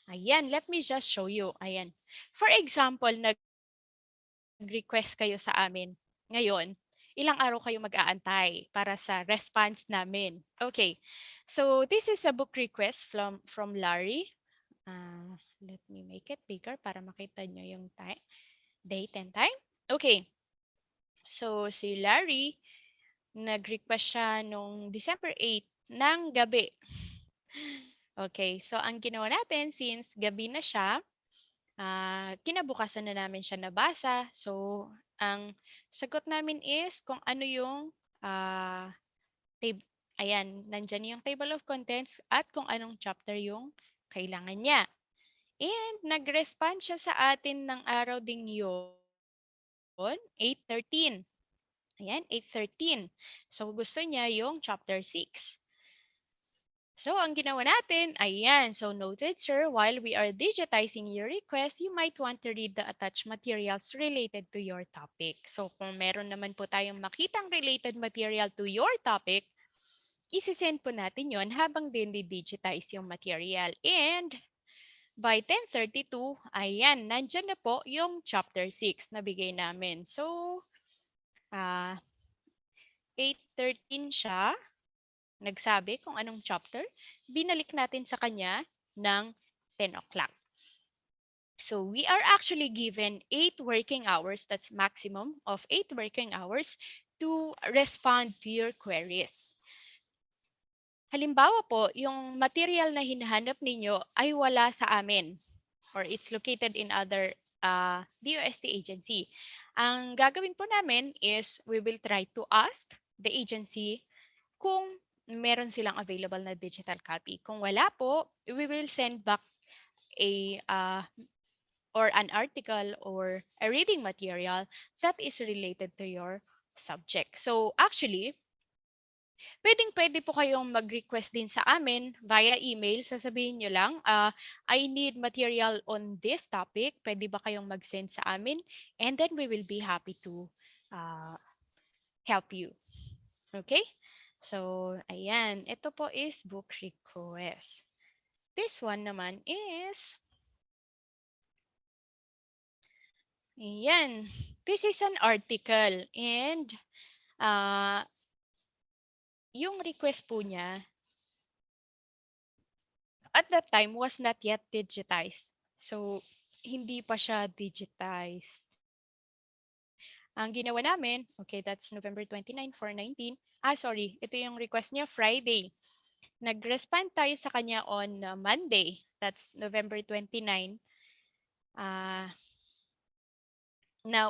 Ayan, let me just show you. Ayan. For example, nag-request kayo sa amin ngayon, ilang araw kayo mag-aantay para sa response namin. Okay. So, this is a book request from Larry. Let me make it bigger para makita nyo yung date and time. Okay. So, si Larry, nag-request siya nung December 8 ng gabi. Okay. So, ang ginawa natin, since gabi na siya, kinabukasan na namin siya nabasa. So, ang sagot namin is kung ano yung ayan, nandyan yung table of contents at kung anong chapter yung kailangan niya. And nag-respond siya sa atin ng araw ding yun, 8:13. Ayan, 8:13. So, gusto niya yung chapter 6. So, ang ginawa natin, ayan. So, noted, sir, while we are digitizing your request, you might want to read the attached materials related to your topic. So, kung meron naman po tayong makitang related material to your topic, isi-send po natin yon habang din di-digitize yung material. And by 10:32, ayan, nandyan na po yung chapter 6 na bigay namin. So, 8:13 siya, nagsabi kung anong chapter, binalik natin sa kanya ng 10 o'clock. So we are actually given 8 working hours, that's maximum of 8 working hours to respond to your queries. Halimbawa po, yung material na hinahanap ninyo ay wala sa amin or it's located in other DOST agency. Ang gagawin po namin is we will try to ask the agency kung meron silang available na digital copy. Kung wala po, we will send back a or an article or a reading material that is related to your subject. So actually, pwede po kayong mag-request din sa amin via email. Sasabihin nyo lang, I need material on this topic. Pwede ba kayong mag-send sa amin? And then we will be happy to help you. Okay? So, ayan. Ito po is book request. This one naman is, ayan. This is an article and yung request po niya at that time was not yet digitized. So, hindi pa siya digitized. Ang ginawa namin, okay, that's November 29, 419. Sorry, ito yung request niya Friday. Nag-respond tayo sa kanya on Monday, that's November 29. Na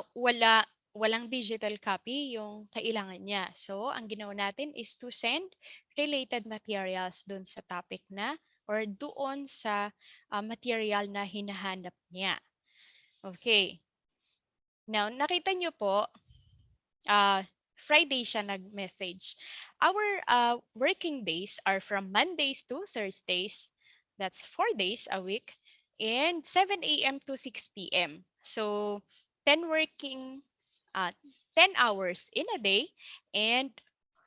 walang digital copy yung kailangan niya. So, ang ginawa natin is to send related materials dun sa topic na or doon sa material na hinahanap niya. Okay. Now, nakita niyo po, Friday siya nag-message. Our working days are from Mondays to Thursdays. That's 4 days a week. And 7 a.m. to 6 p.m. So, 10 hours in a day and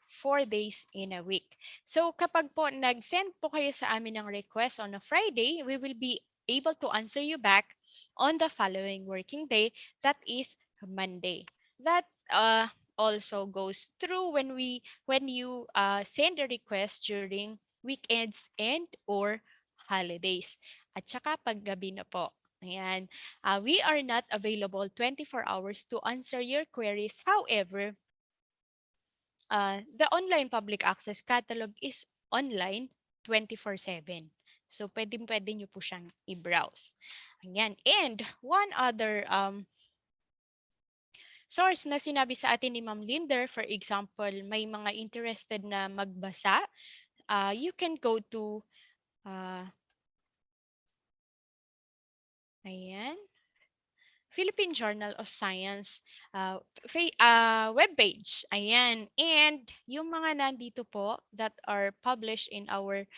4 days in a week. So kapag po nag-send po kayo sa amin ng request on a Friday, we will be able to answer you back on the following working day, that is Monday. That also goes through when you send a request during weekends and or holidays. At saka paggabi na po. Ayan. We are not available 24 hours to answer your queries. However, the online public access catalog is online 24/7. So, pwede nyo po siyang i-browse. Ayan. And one other source na sinabi sa atin ni Ma'am Linder, for example, may mga interested na magbasa, you can go to ayan, Philippine Journal of Science webpage. Ayan. And yung mga nandito po that are published in our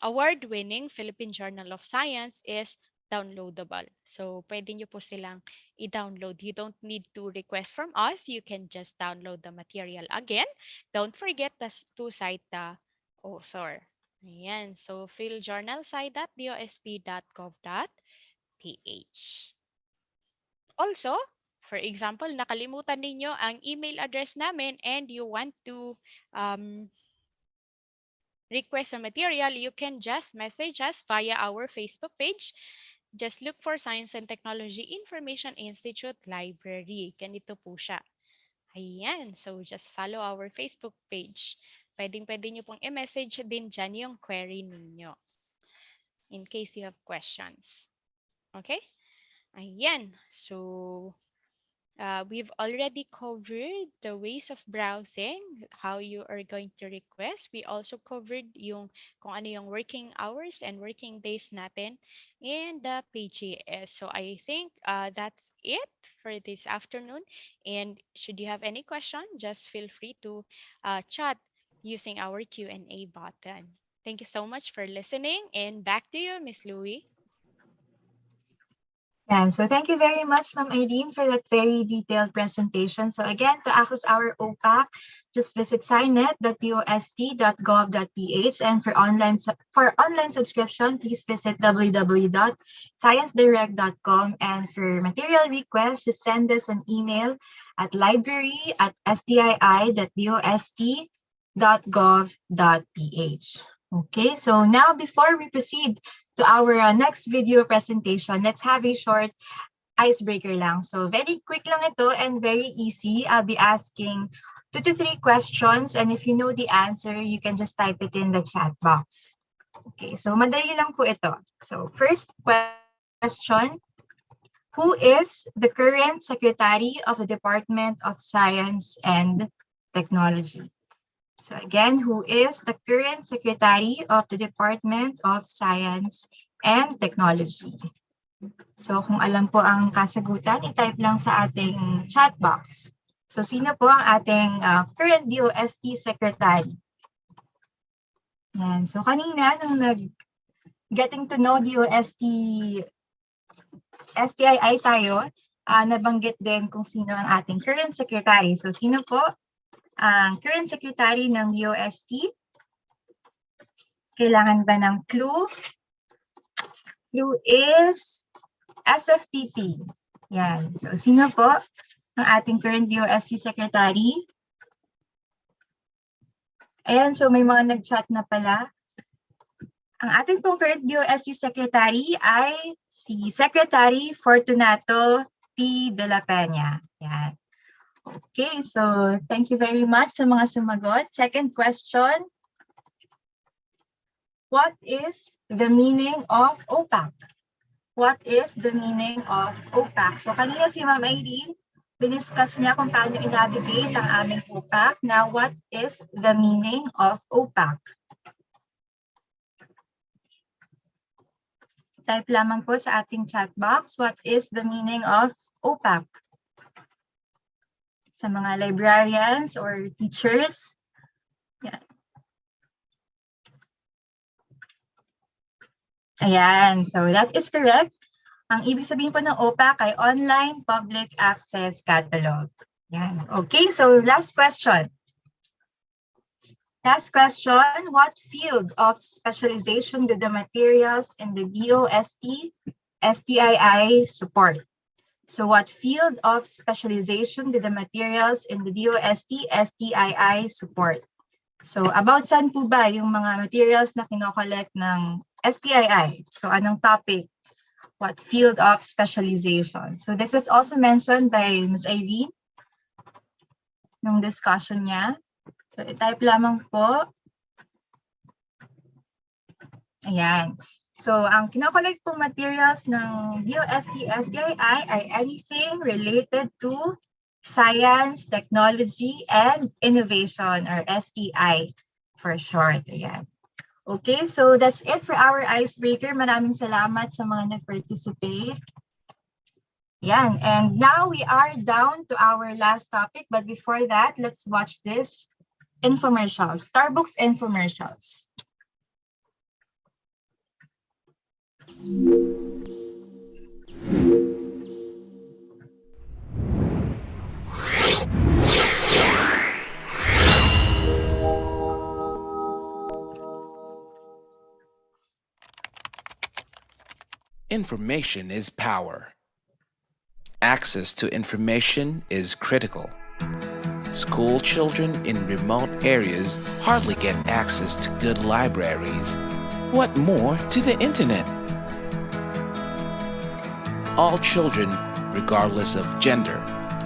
award-winning Philippine Journal of Science is downloadable. So, pwede nyo po silang i-download. You don't need to request from us. You can just download the material. Again, don't forget to cite the author. Ayan. So, philjournalsci.dost.gov.ph. Also, for example, nakalimutan ninyo ang email address namin and you want to request a material, you can just message us via our Facebook page. Just look for Science and Technology Information Institute Library. Ganito po siya. Ayan. So, just follow our Facebook page. Pwede nyo pong i-message din dyan yung query ninyo in case you have questions. Okay? Ayan. So, we've already covered the ways of browsing, how you are going to request. We also covered yung kung ano yung working hours and working days natin and the PGS. So I think that's it for this afternoon. And should you have any question, just feel free to chat using our Q&A button. Thank you so much for listening and back to you, Miss Louie. And so thank you very much, Ma'am Irene, for that very detailed presentation. So again, to access our OPAC, just visit signet.dost.gov.ph, and for online subscription, please visit www.sciencedirect.com, and for material requests, just send us an email at library@stii.dost.gov.ph. Okay, so now before we proceed to our next video presentation, let's have a short icebreaker lang. So very quick lang ito and very easy. I'll be asking 2 to 3 questions, and if you know the answer, you can just type it in the chat box. Okay, so madali lang po ito. So first question, who is the current Secretary of the Department of Science and Technology? So again, who is the current Secretary of the Department of Science and Technology? So kung alam po ang kasagutan, i-type lang sa ating chat box. So sino po ang ating current DOST Secretary? Yan. So kanina, nung getting to know DOST-STII tayo, nabanggit din kung sino ang ating current Secretary. So sino po ang current Secretary ng DOST? Kailangan ba ng clue? Clue is SFTP. Yan. So, sino po ang ating current DOST Secretary? Ayan, so may mga nag-chat na pala. Ang ating pong current DOST Secretary ay si Secretary Fortunato T. De La Peña. Yan. Okay, so thank you very much sa mga sumagot. Second question. What is the meaning of OPAC? What is the meaning of OPAC? So kanina si Ma'am Irene, diniscuss niya kung paano i-navigate ang aming OPAC. Now, what is the meaning of OPAC? Type lamang po sa ating chat box, what is the meaning of OPAC? Sa mga librarians or teachers. Yan. Ayan, so that is correct. Ang ibig sabihin po ng OPAC ay Online Public Access Catalog. Yan. Okay, so last question. Last question, what field of specialization do the materials in the DOST-STII support? So what field of specialization do the materials in the DOST-STII support? So about saan po ba yung mga materials na kinokollect ng STII? So anong topic? What field of specialization? So this is also mentioned by Ms. Irene nung discussion niya. So i-type lamang po. Ayan. So, ang kinokollect pong materials ng DOST-STII ay anything related to science, technology, and innovation, or STI for short. Ayan. Okay, so that's it for our icebreaker. Maraming salamat sa mga nag-participate. Ayan, and now we are down to our last topic. But before that, let's watch this infomercials, Starbucks infomercials. Information is power. Access to information is critical. School children in remote areas hardly get access to good libraries. What more to the internet? All children, regardless of gender,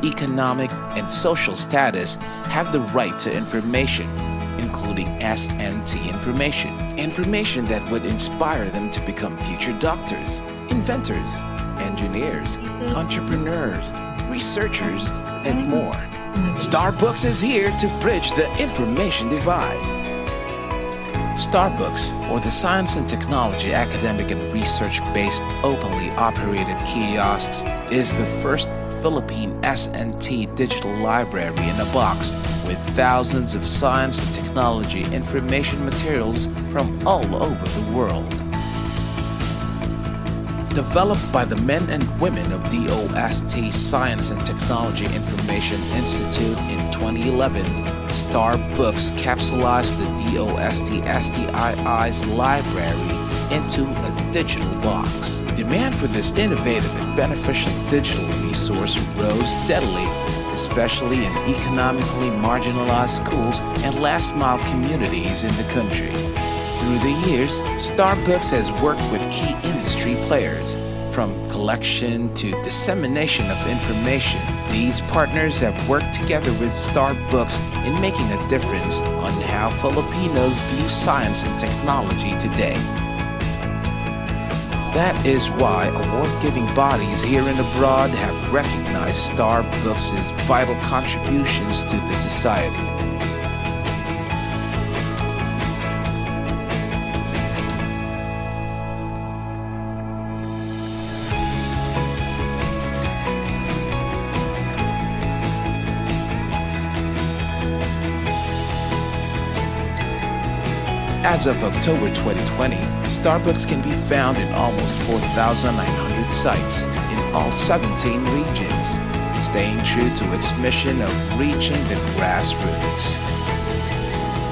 economic, and social status, have the right to information, including SNT information. Information that would inspire them to become future doctors, inventors, engineers, entrepreneurs, researchers, and more. Starbucks is here to bridge the information divide. Starbucks, or the Science and Technology Academic and Research-based openly operated kiosks, is the first Philippine SNT digital library in a box with thousands of science and technology information materials from all over the world. Developed by the men and women of DOST Science and Technology Information Institute in 2011, Starbucks capsulized the DOST-STII's library into a digital box. Demand for this innovative and beneficial digital resource rose steadily, especially in economically marginalized schools and last-mile communities in the country. Through the years, Starbucks has worked with key industry players. From collection to dissemination of information, these partners have worked together with Starbucks in making a difference on how Filipinos view science and technology today. That is why award-giving bodies here and abroad have recognized Starbucks' vital contributions to the society. As of October 2020, Starbucks can be found in almost 4,900 sites in all 17 regions, staying true to its mission of reaching the grassroots.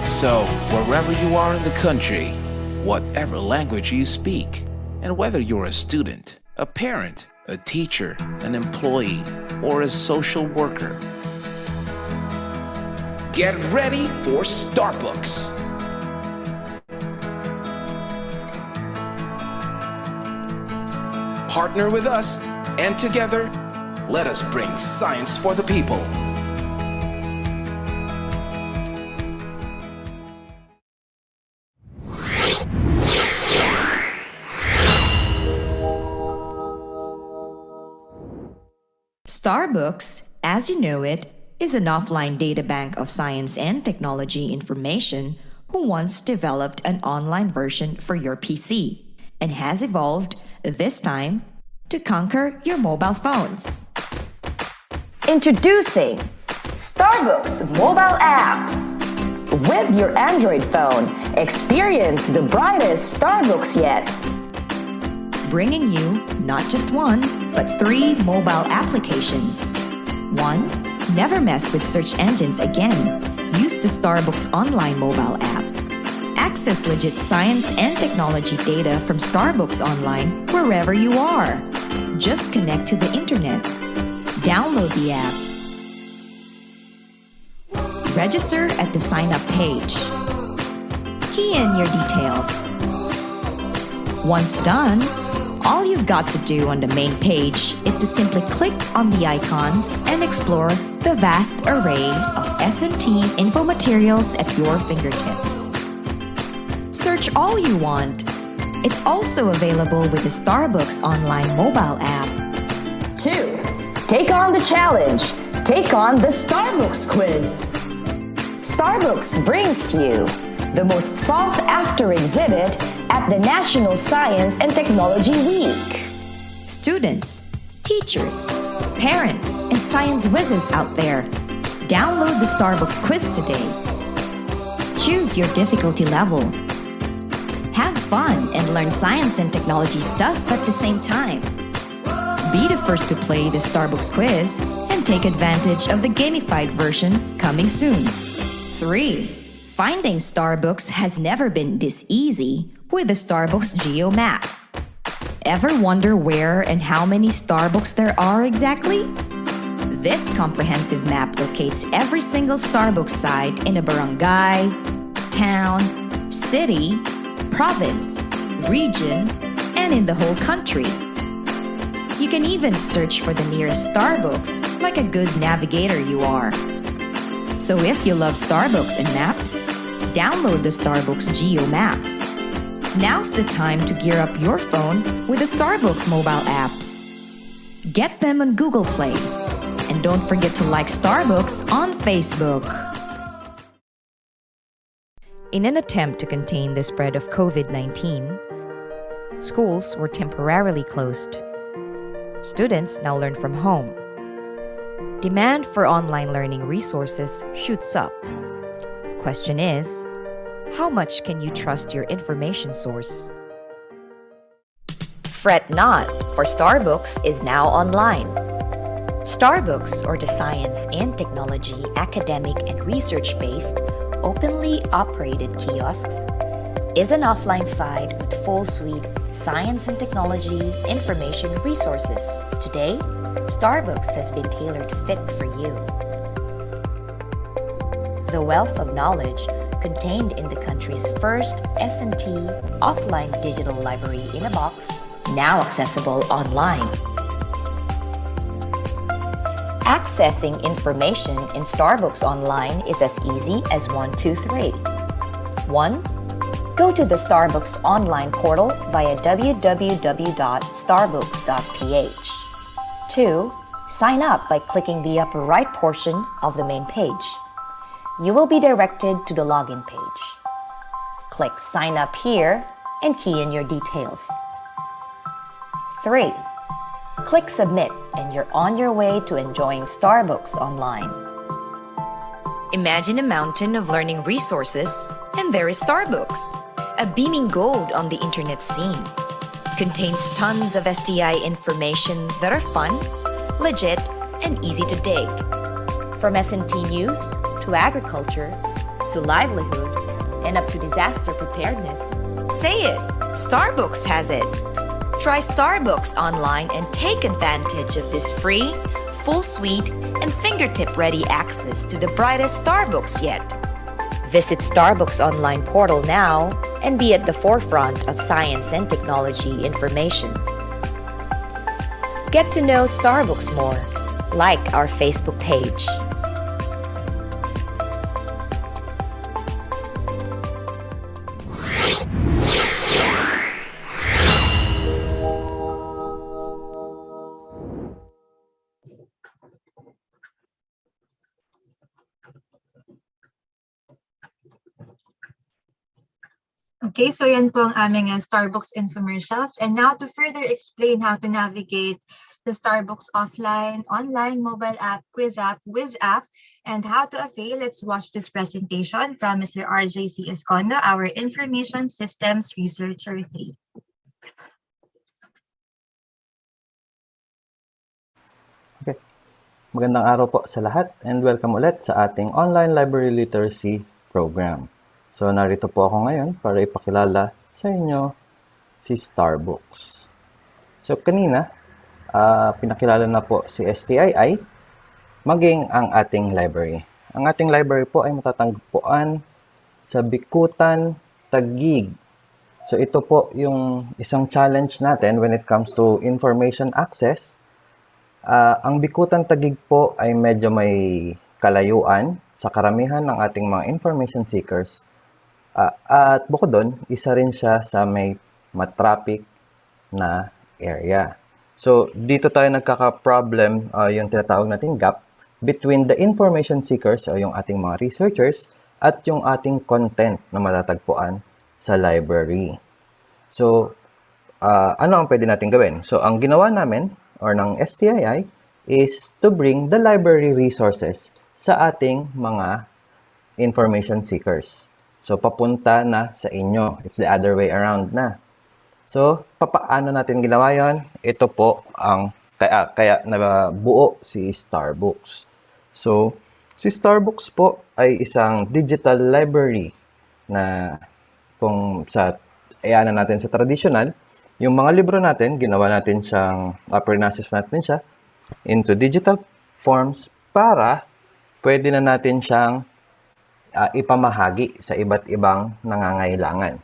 So, wherever you are in the country, whatever language you speak, and whether you're a student, a parent, a teacher, an employee, or a social worker, get ready for Starbucks! Partner with us, and together, let us bring science for the people. Starbucks, as you know it, is an offline data bank of science and technology information who once developed an online version for your PC and has evolved this time to conquer your mobile phones. Introducing Starbucks mobile apps. With your Android phone, experience the brightest Starbucks yet. Bringing you not just one, but 3 mobile applications. 1. Never mess with search engines again. Use the Starbucks online mobile app. Access legit science and technology data from Starbucks Online wherever you are. Just connect to the internet. Download the app. Register at the sign-up page. Key in your details. Once done, all you've got to do on the main page is to simply click on the icons and explore the vast array of S&T info materials at your fingertips. Search all you want. It's also available with the Starbucks Online mobile app. 2. Take on the challenge. Take on the Starbucks quiz. Starbucks brings you the most sought-after exhibit at the National Science and Technology Week. Students, teachers, parents, and science whizzes out there, download the Starbucks quiz today. Choose your difficulty level. Have fun and learn science and technology stuff at the same time. Be the first to play the Starbucks quiz and take advantage of the gamified version coming soon. 3. Finding Starbucks has never been this easy with the Starbucks Geo Map. Ever wonder where and how many Starbucks there are exactly? This comprehensive map locates every single Starbucks site in a barangay, town, city, province, region, and in the whole country. You can even search for the nearest Starbucks like a good navigator you are. So if you love Starbucks and maps, download the Starbucks Geo Map. Now's the time to gear up your phone with the Starbucks mobile apps. Get them on Google Play. And don't forget to like Starbucks on Facebook. In an attempt to contain the spread of COVID-19, schools were temporarily closed. Students now learn from home. Demand for online learning resources shoots up. The question is, how much can you trust your information source? Fret not, for Starbooks is now online. Starbooks, or the science and technology, academic and research-based, openly operated kiosks, is an offline site with full suite science and technology information resources. Today, Starbooks has been tailored fit for you. The wealth of knowledge contained in the country's first S&T offline digital library in a box, now accessible online. Accessing information in Starbooks Online is as easy as 1, 2, 3. 1. Go to the Starbooks Online portal via www.starbooks.ph. 2. Sign up by clicking the upper right portion of the main page. You will be directed to the login page. Click Sign Up here and key in your details. 3. Click Submit and you're on your way to enjoying Starbooks Online. Imagine a mountain of learning resources, and there is Starbooks, a beaming gold on the internet scene. Contains tons of STI information that are fun, legit, and easy to dig. From S&T news to agriculture to livelihood and up to disaster preparedness. Say it! Starbooks has it! Try Starbooks Online and take advantage of this free, full suite, and fingertip-ready access to the brightest Starbooks yet. Visit Starbooks Online portal now and be at the forefront of science and technology information. Get to know Starbooks more. Like our Facebook page. Okay, so yan po ang aming Starbucks infomercials. And now to further explain how to navigate the Starbucks offline, online, mobile app, quiz app, Wiz app, and how to avail, let's watch this presentation from Mr. RJC Escondo, our Information Systems Researcher 3. Okay. Magandang araw po sa lahat and welcome ulit sa ating online library literacy program. So, narito po ako ngayon para ipakilala sa inyo si Starbooks. So, kanina, pinakilala na po si STII, maging ang ating library. Ang ating library po ay matatagpuan sa Bikutan, Taguig. So, ito po yung isang challenge natin when it comes to information access. Ang Bikutan, Taguig po ay medyo may kalayuan sa karamihan ng ating mga information seekers. At bukod doon, isa rin siya sa may matraffic na area. So, dito tayo nagkaka-problem, yung tinatawag nating gap between the information seekers o yung ating mga researchers at yung ating content na matatagpuan sa library. So, ano ang pwede natin gawin? So, ang ginawa namin or ng STII is to bring the library resources sa ating mga information seekers. So, papunta na sa inyo. It's the other way around na. So, papaano natin ginawa yon? Ito po ang kaya nabuo si Starbooks. So, si Starbooks po ay isang digital library na kung sa ayanan natin sa traditional, yung mga libro natin, ginawa natin siyang, process natin siya into digital forms para pwede na natin siyang ipamahagi sa iba't ibang nangangailangan.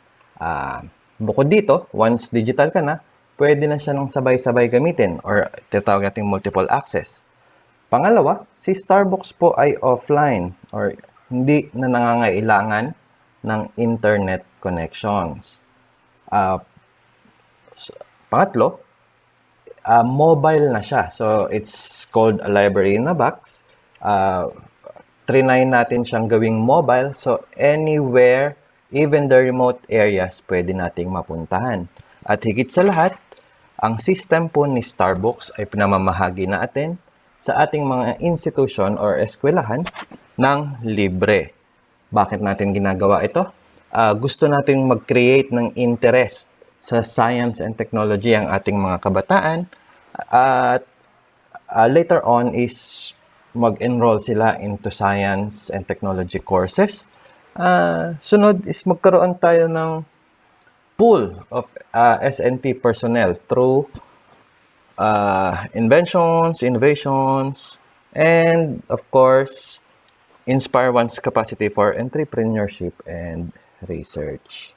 Bukod dito, once digital ka na, pwede na siya ng sabay-sabay gamitin or tinatawag nating multiple access. Pangalawa, si Starbooks po ay offline or hindi na nangangailangan ng internet connections. Pangatlo, mobile na siya. So, it's called a library in a box. Trinay natin siyang gawing mobile. So, anywhere, even the remote areas, pwede nating mapuntahan. At higit sa lahat, ang system po ni Starbooks ay pinamamahagi natin sa ating mga institution or eskwelahan ng libre. Bakit natin ginagawa ito? Gusto natin mag-create ng interest sa science and technology ang ating mga kabataan at later on is mag-enroll sila into science and technology courses. Sunod is magkaroon tayo ng pool of SNT personnel through inventions, innovations, and of course, inspire one's capacity for entrepreneurship and research.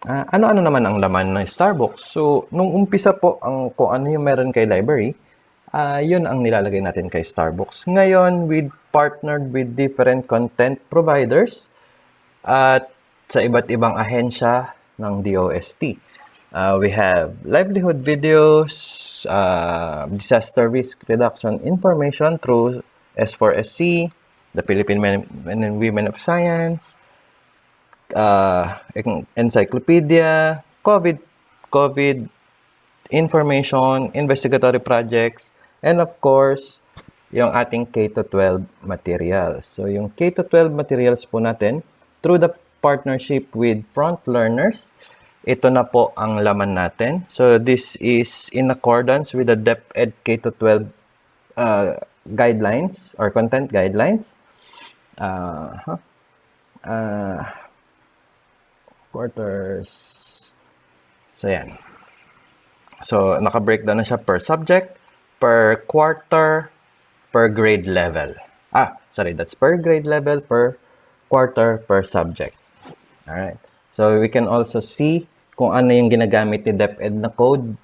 Ano-ano naman ang laman ng Starbucks? So, nung umpisa po, kung ano yung meron kay library, yun ang nilalagay natin kay Starbucks. Ngayon, we partnered with different content providers at sa iba't ibang ahensya ng DOST. We have livelihood videos, disaster risk reduction information through S4SC, the Philippine Men and Women of Science, encyclopedia, COVID information, investigatory projects, and of course, yung ating K-12 materials. So, yung K-12 materials po natin, through the partnership with Front Learners, ito na po ang laman natin. So, this is in accordance with the DepEd K-12 guidelines or content guidelines. Quarters. So, yan. So, naka-breakdown na siya per subject, per quarter, per grade level. That's per grade level, per quarter, per subject. Alright. So, we can also see kung ano yung ginagamit ni DepEd na code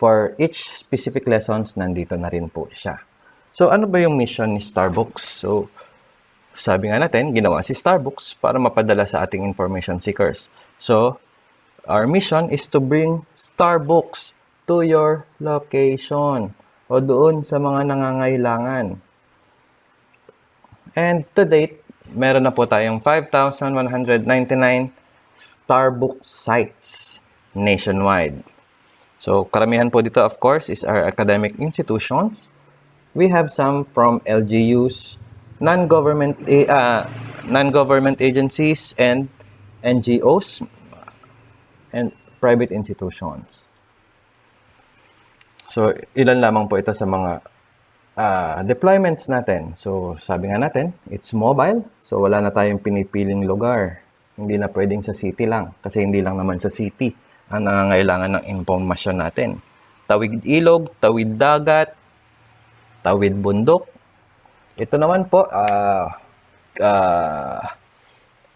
for each specific lessons. Nandito na rin po siya. So, ano ba yung mission ni Starbucks? So, sabi nga natin, ginawa si Starbucks para mapadala sa ating information seekers. So, our mission is to bring Starbucks to your location o doon sa mga nangangailangan. And to date, meron na po tayong 5,199 Starbucks sites nationwide. So, karamihan po dito, of course, is our academic institutions. We have some from LGUs, non-government agencies, and NGOs, and private institutions. So, ilan lamang po ito sa mga deployments natin. So, sabi nga natin, it's mobile. So, wala na tayong pinipiling lugar. Hindi na pwedeng sa city lang. Kasi hindi lang naman sa city ang nangangailangan ng impormasyon natin. Tawid ilog, tawid dagat, tawid bundok. Ito naman po,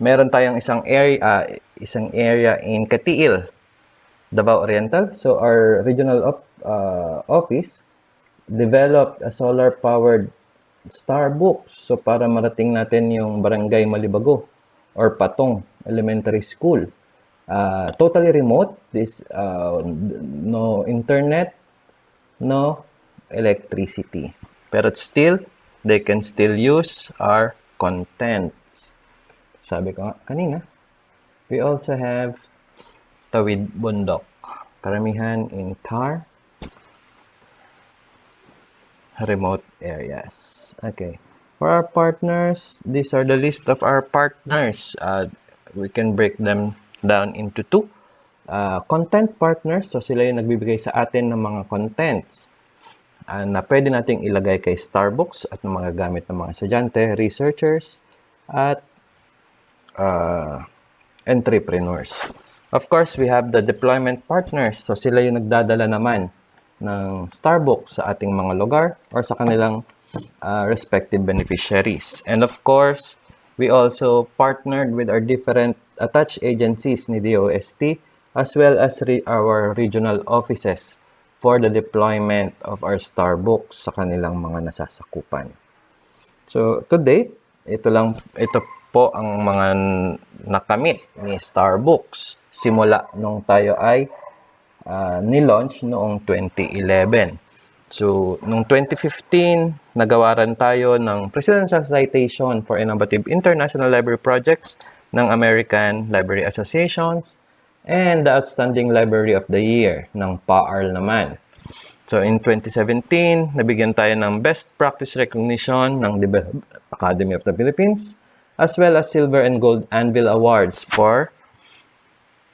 meron tayong isang area in Katiil, Davao Oriental. So, our regional office developed a solar-powered Starbucks. So, para marating natin yung Barangay Malibago or Patong Elementary School. Totally remote. No internet, no electricity. Pero still, they can still use our contents. Sabi ko nga kanina, we also have tawid bundok. Karamihan in car, remote areas. Okay. For our partners, these are the list of our partners. We can break them down into two. Content partners, so sila yung nagbibigay sa atin ng mga contents na pwede nating ilagay kay Starbucks at ng mga gamit ng mga estudyante, researchers, at entrepreneurs. Of course, we have the deployment partners. So, sila yung nagdadala naman ng Starbucks sa ating mga lugar or sa kanilang respective beneficiaries. And of course, we also partnered with our different attached agencies ni DOST as well as our regional offices for the deployment of our Starbucks sa kanilang mga nasasakupan. So, to date, ito po ang mga nakamit ni Starbucks simula nung tayo ay ni-launch noong 2011. So, noong 2015, nagawaran tayo ng Presidential Citation for Innovative International Library Projects ng American Library Associations and the Outstanding Library of the Year ng PAARL naman. So, in 2017, nabigyan tayo ng Best Practice Recognition ng Development Academy of the Philippines as well as Silver and Gold Anvil Awards for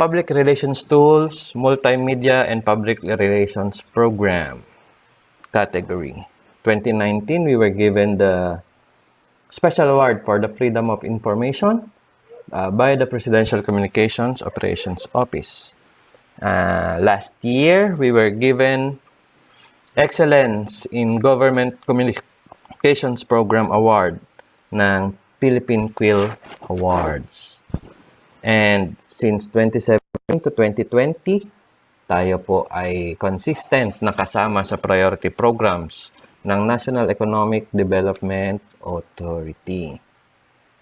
Public Relations Tools, Multimedia and Public Relations Program category. 2019, we were given the Special Award for the Freedom of Information by the Presidential Communications Operations Office. Last year, we were given Excellence in Government Communications Program Award ng Philippine Quill Awards. And since 2017 to 2020, tayo po ay consistent na kasama sa priority programs ng National Economic Development Authority.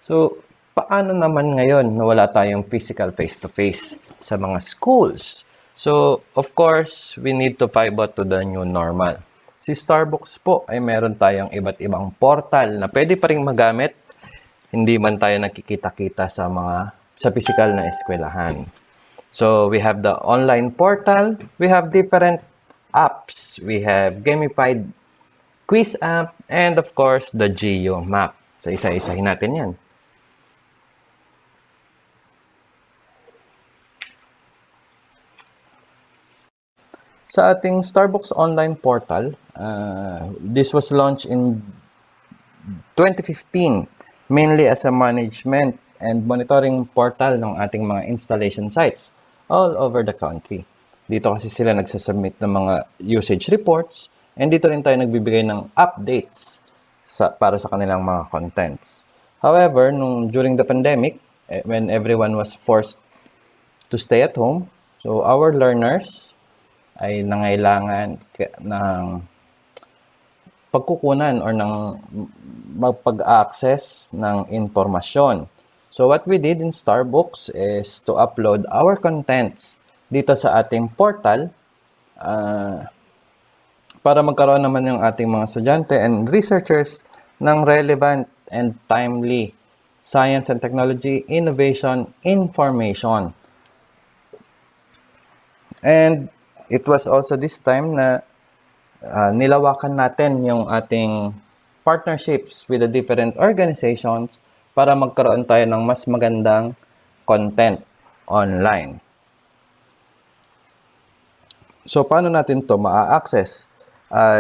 So, paano naman ngayon na wala tayong physical face-to-face sa mga schools? So, of course, we need to pivot to the new normal. Si Starbucks po ay meron tayong iba't ibang portal na pwede pa rin magamit, hindi man tayo nakikita-kita sa physical na eskwelahan. So, we have the online portal, we have different apps, we have gamified quiz app, and of course, the Geo map. So, isa-isahin natin yan. Sa ating Starbucks online portal, this was launched in 2015, mainly as a management and monitoring portal ng ating mga installation sites all over the country. Dito kasi sila nagsasubmit ng mga usage reports, and dito rin tayo nagbibigay ng updates para sa kanilang mga contents. However, during the pandemic, when everyone was forced to stay at home, so our learners ay nangailangan ng pagkukunan or ng magpag-access ng informasyon. So what we did in Starbucks is to upload our contents dito sa ating portal para magkaroon naman yung ating mga estudyante and researchers ng relevant and timely science and technology, innovation, information. And it was also this time na nilawakan natin yung ating partnerships with the different organizations para magkaroon tayo ng mas magandang content online. So, paano natin to ma-access?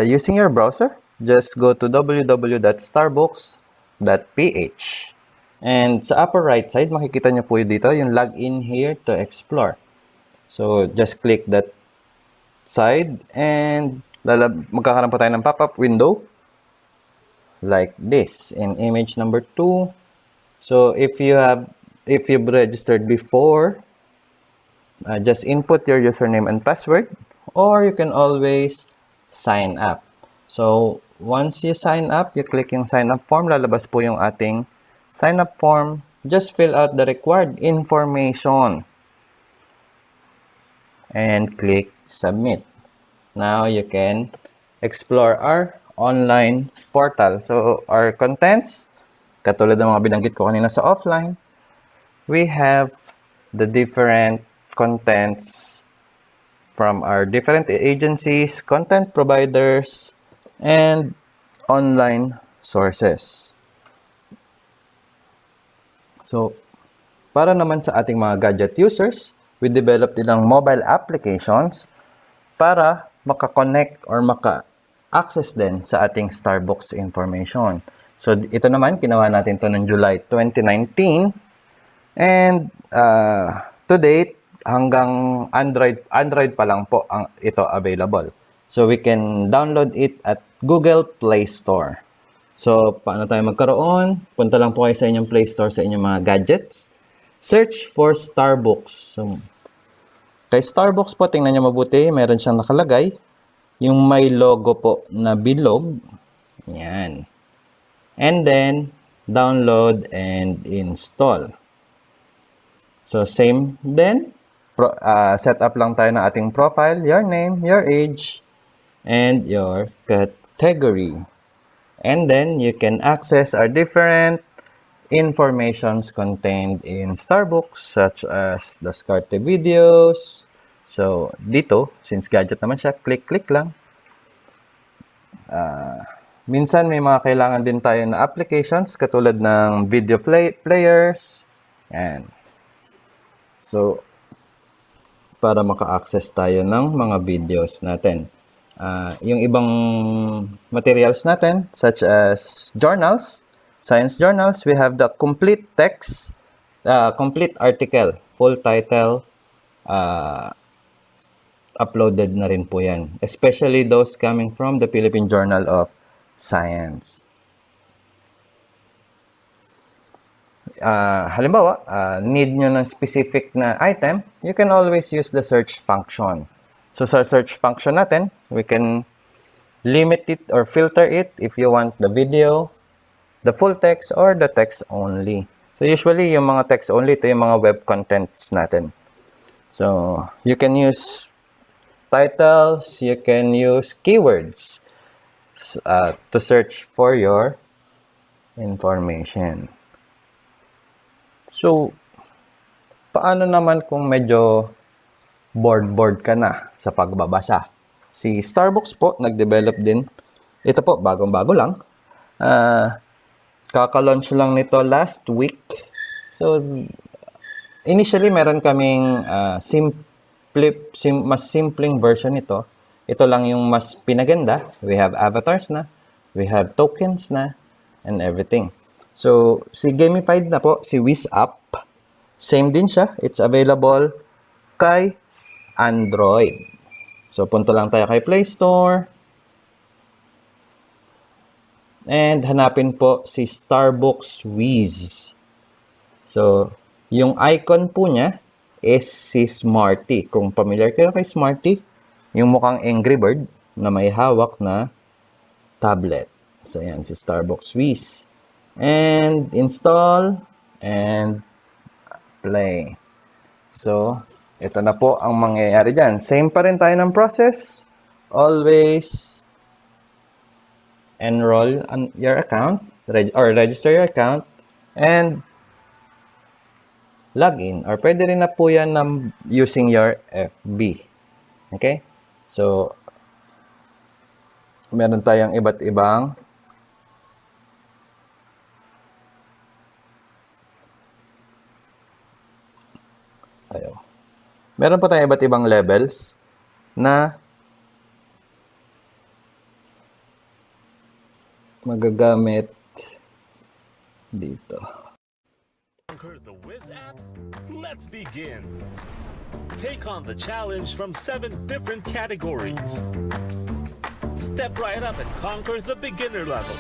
Using your browser, just go to www.starbucks.ph. And sa upper right side, makikita nyo po dito yung login here to explore. So, just click that side and magkakaroon po tayo ng pop-up window like this in image number 2. So if you've registered before, just input your username and password, or you can always sign up. So once you sign up, you click yung sign up form, lalabas po yung ating sign up form. Just fill out the required information and click submit. Now you can explore our online portal. So our contents, katulad ng mga binanggit ko kanina sa offline, we have the different contents from our different agencies, content providers, and online sources. So, para naman sa ating mga gadget users, we developed ilang mobile applications para maka-connect or maka-access din sa ating Starbucks information. So, ito naman, ginawa natin to noong July 2019. And to date, hanggang Android pa lang po ito available. So, we can download it at Google Play Store. So, paano tayo magkaroon? Punta lang po kayo sa inyong Play Store sa inyong mga gadgets. Search for Starbucks. So, kay Starbucks po, tingnan nyo mabuti, meron siyang nakalagay. Yung may logo po na bilog. Yan. And then, download and install. So, same then. Set up lang tayo ng ating profile, your name, your age, and your category. And then, you can access our different informations contained in Starbucks, such as the Discarte videos. So, dito, since gadget naman siya, click lang. Minsan, may mga kailangan din tayo na applications, katulad ng video players. And so, para maka-access tayo ng mga videos natin. Yung ibang materials natin, such as journals, science journals, we have the complete text, complete article, full title, uploaded na rin po yan. Especially those coming from the Philippine Journal of Science. Halimbawa, need nyo ng specific na item, you can always use the search function. So sa search function natin, we can limit it or filter it if you want the video, the full text, or the text only. So usually, yung mga text only, ito yung mga web contents natin. So you can use titles, you can use keywords to search for your information. So, paano naman kung medyo bored ka na sa pagbabasa? Si Starbucks po, nag-develop din. Ito po, bagong-bago lang. Kaka-launch lang nito last week. So, initially, meron kaming mas simpleng version nito. Ito lang yung mas pinaganda. We have avatars na. We have tokens na. And everything. So, si gamified na po, si Wiz App. Same din siya. It's available kay Android. So, punta lang tayo kay Play Store. And hanapin po si Starbucks Wiz. So, yung icon po niya is si Smarty. Kung familiar kayo kay Smarty, yung mukhang Angry Bird na may hawak na tablet. So, yan si Starbucks Wiz. And install and play. So, ito na po ang mangyayari dyan. Same pa rin tayo ng process. Always enroll on your account or register your account and log in. Or pwede rin na po yan using your FB. Okay? So, meron tayong iba't ibang meron po tayong iba't ibang levels na magagamit dito. Conquer the Wiz app? Let's begin. Take on the challenge from 7 different categories. Step right up and conquer the beginner level.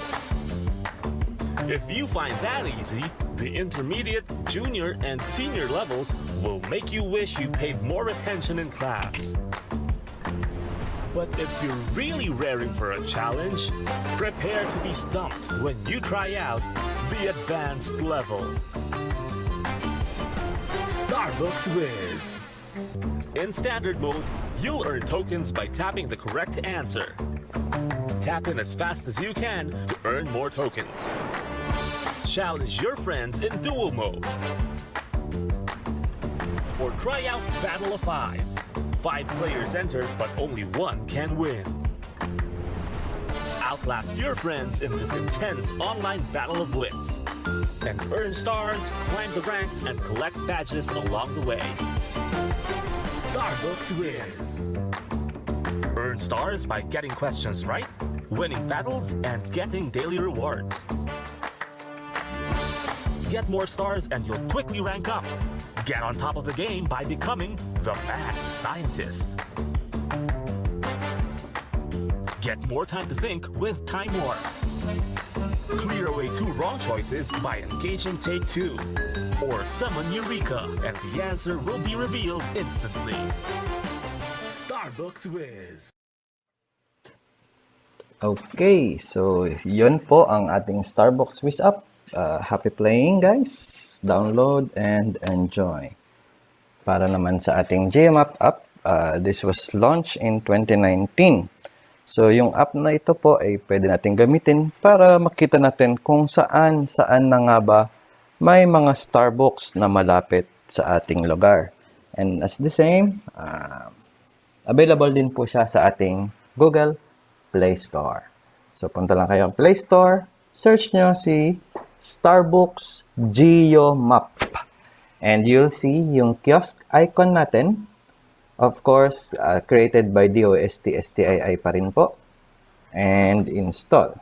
If you find that easy, the intermediate, junior, and senior levels will make you wish you paid more attention in class. But if you're really raring for a challenge, prepare to be stumped when you try out the advanced level. Starbucks Wiz. In standard mode, you'll earn tokens by tapping the correct answer. Tap in as fast as you can to earn more tokens. Challenge your friends in duel mode. Or try out Battle of 5. 5 players enter, but only 1 can win. Outlast your friends in this intense online battle of wits. And earn stars, climb the ranks, and collect badges along the way. Starbucks Wiz. Earn stars by getting questions right, winning battles, and getting daily rewards. Get more stars and you'll quickly rank up. Get on top of the game by becoming the Mad Scientist. Get more time to think with Time Warp. Clear away 2 wrong choices by engaging Take 2. Or summon Eureka and the answer will be revealed instantly. Starbucks Wiz. Okay, so yun po ang ating Starbucks Wiz app. Happy playing, guys. Download and enjoy. Para naman sa ating GMAP app, this was launched in 2019. So, yung app na ito po ay pwede natin gamitin para makita natin kung saan na nga ba may mga Starbucks na malapit sa ating lugar. And as the same, available din po siya sa ating Google Play Store. So, punta lang kayo ang Play Store, search nyo si Starbucks Geo Map. And you'll see yung kiosk icon natin Of course, created by DOST-STII pa rin po. And install.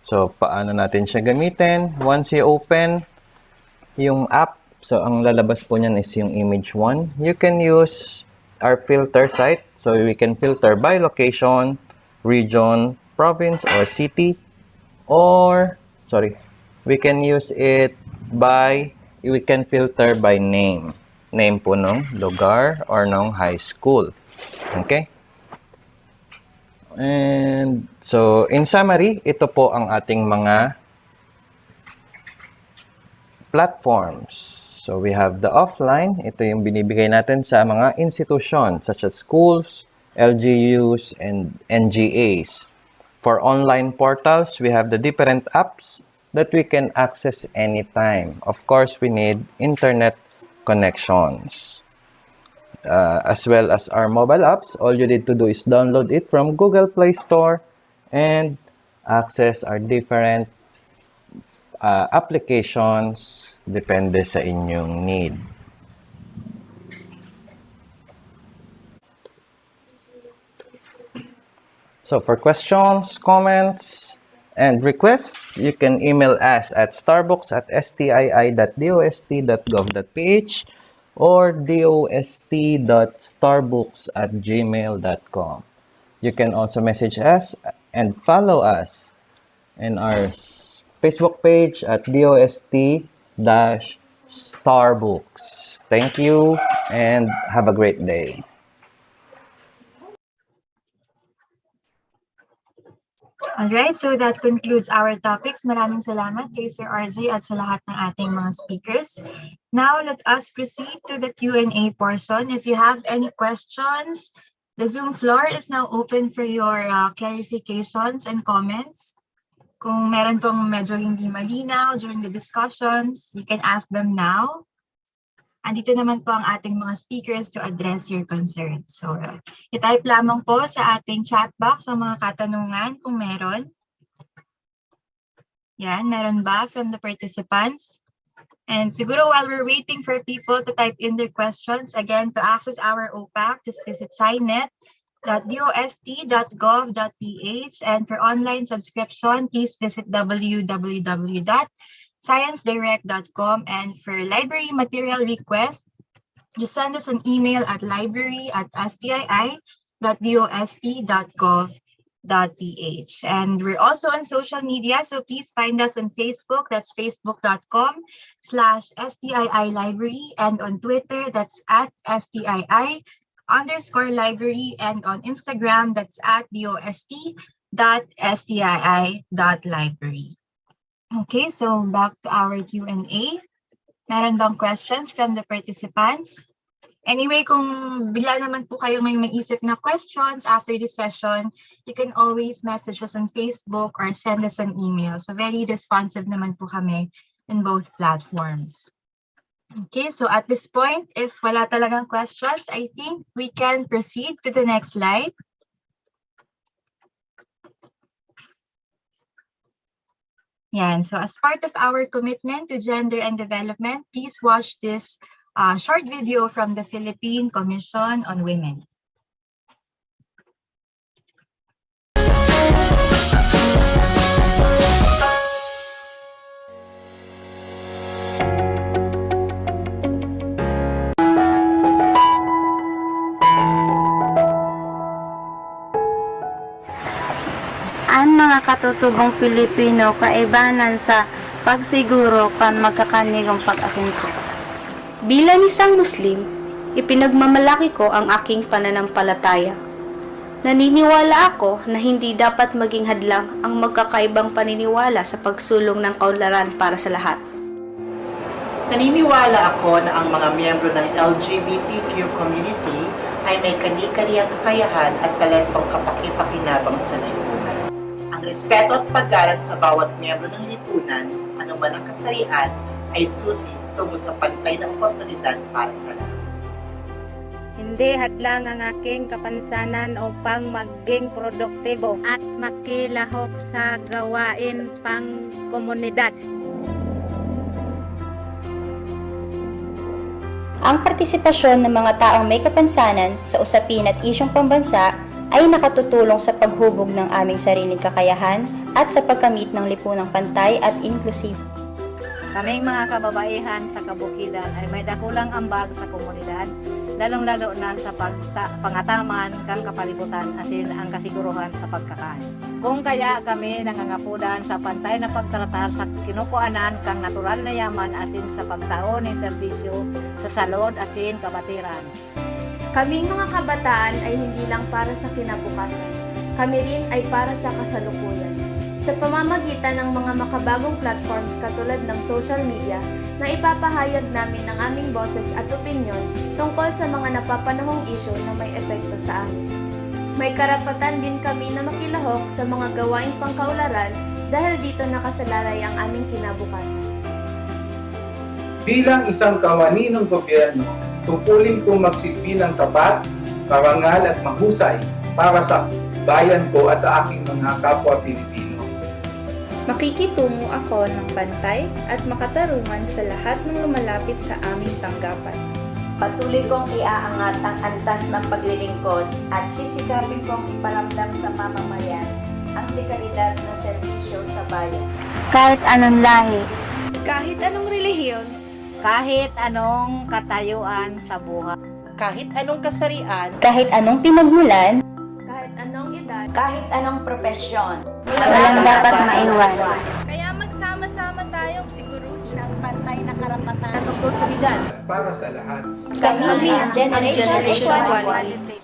So, paano natin siya gamitin? Once you open yung app, so ang lalabas po niyan is yung image 1. You can use our filter site. So, we can filter by location, region, province, or city. Or, we can use it by, we can filter by name. Name po nung lugar or nung high school. Okay? And so, in summary, ito po ang ating mga platforms. So, we have the offline. Ito yung binibigay natin sa mga institution such as schools, LGUs, and NGAs. For online portals, we have the different apps that we can access anytime. Of course, we need internet connections. As well as our mobile apps, all you need to do is download it from Google Play Store and access our different applications depende sa inyong need. So for questions, comments, and requests, you can email us at starbucks@stii.dost.gov.ph or dost.starbooks@gmail.com. You can also message us and follow us in our Facebook page at DOST-Starbooks. Thank you and have a great day. Alright, so that concludes our topics. Maraming salamat kay Sir RJ at sa lahat ng ating mga speakers. Now, let us proceed to the Q&A portion. If you have any questions, the Zoom floor is now open for your clarifications and comments. Kung meron pong medyo hindi malinaw during the discussions, you can ask them now. Andito naman po ang ating mga speakers to address your concerns. So, i-type lamang po sa ating chat box ang mga katanungan kung meron. Yan, meron ba from the participants? And siguro while we're waiting for people to type in their questions, again, to access our OPAC, just visit signet.dost.gov.ph, and for online subscription, please visit www.sciencedirect.com, and for library material request, just send us an email at library@stii.dost.gov.ph. And we're also on social media, so please find us on Facebook, that's facebook.com/STII Library, and on Twitter, that's at STII_library, and on Instagram, that's at dost.stii.library. Okay, so back to our Q&A. Meron bang questions from the participants? Anyway, kung bigla naman po kayo may maisip na questions after this session, you can always message us on Facebook or send us an email. So very responsive naman po kami in both platforms. Okay, so at this point, if wala talagang questions, I think we can proceed to the next slide. Yan, so as part of our commitment to gender and development, please watch this short video from the Philippine Commission on Women. Ang mga katutubong Pilipino kaibanan sa pagsiguro kan magkakanigong pag-asenso. Bilang isang Muslim, ipinagmamalaki ko ang aking pananampalataya. Naniniwala ako na hindi dapat maging hadlang ang magkakaibang paniniwala sa pagsulong ng kaunlaran para sa lahat. Naniniwala ako na ang mga miyembro ng LGBTQ community ay may kani-kaniyang kakayahan at talentong kapaki-pakinabang sa lipunan. Ang respeto at paggalang sa bawat miyembro ng lipunan, anuman ang kasarian, ay susi tungo sa pantay na oportunidad para sa lahat. Hindi hadlang ang aking kapansanan upang maging produktibo at makilahok sa gawain pang komunidad. Ang partisipasyon ng mga taong may kapansanan sa usapin at isyong pambansa ay nakatutulong sa paghubog ng aming sariling kakayahan at sa pagkamit ng lipunang pantay at inklusibo. Kaming mga kababaihan sa kabukidan ay may dakulang ambag sa komunidad, lalong-lalo na sa pangataman kang kapalibutan asin ang kasiguruhan sa pagkakain. Kung kaya kami nangangapudan sa pantay na pagtratar sa kinukuanan kang natural na yaman asin sa pagtaon ng serbisyo sa salud asin kabatiran. Kaming mga kabataan ay hindi lang para sa kinabukasan. Kami rin ay para sa kasalukuyan. Sa pamamagitan ng mga makabagong platforms katulad ng social media na ipapahayag namin ang aming boses at opinyon tungkol sa mga napapanahong isyu na may epekto sa amin. May karapatan din kami na makilahok sa mga gawaing pangkaularan dahil dito nakasalalay ang aming kinabukasan. Bilang isang kawani ng gobyerno, tungkulin kong magsilbi ng tapat, parangal at mahusay para sa bayan ko at sa aking mga kapwa Pilipino. Makikitungo ako ng bantay at makatarungan sa lahat ng lumalapit sa aming tanggapan. Patuloy kong iaangat ang antas ng paglilingkod at sisikapin kong iparamdam sa mamamayan ang dekalidad ng serbisyo sa bayan. Kahit anong lahi, kahit anong relihiyon, kahit anong katayuan sa buhay, kahit anong kasarian, kahit anong pinagmulan, kahit anong edad, kahit anong profesyon, walang dapat maiwan. Kaya magsama-sama tayong siguruhin ang pantay na karapatan at oportunidad Para sa lahat. kami ang Generation Equality.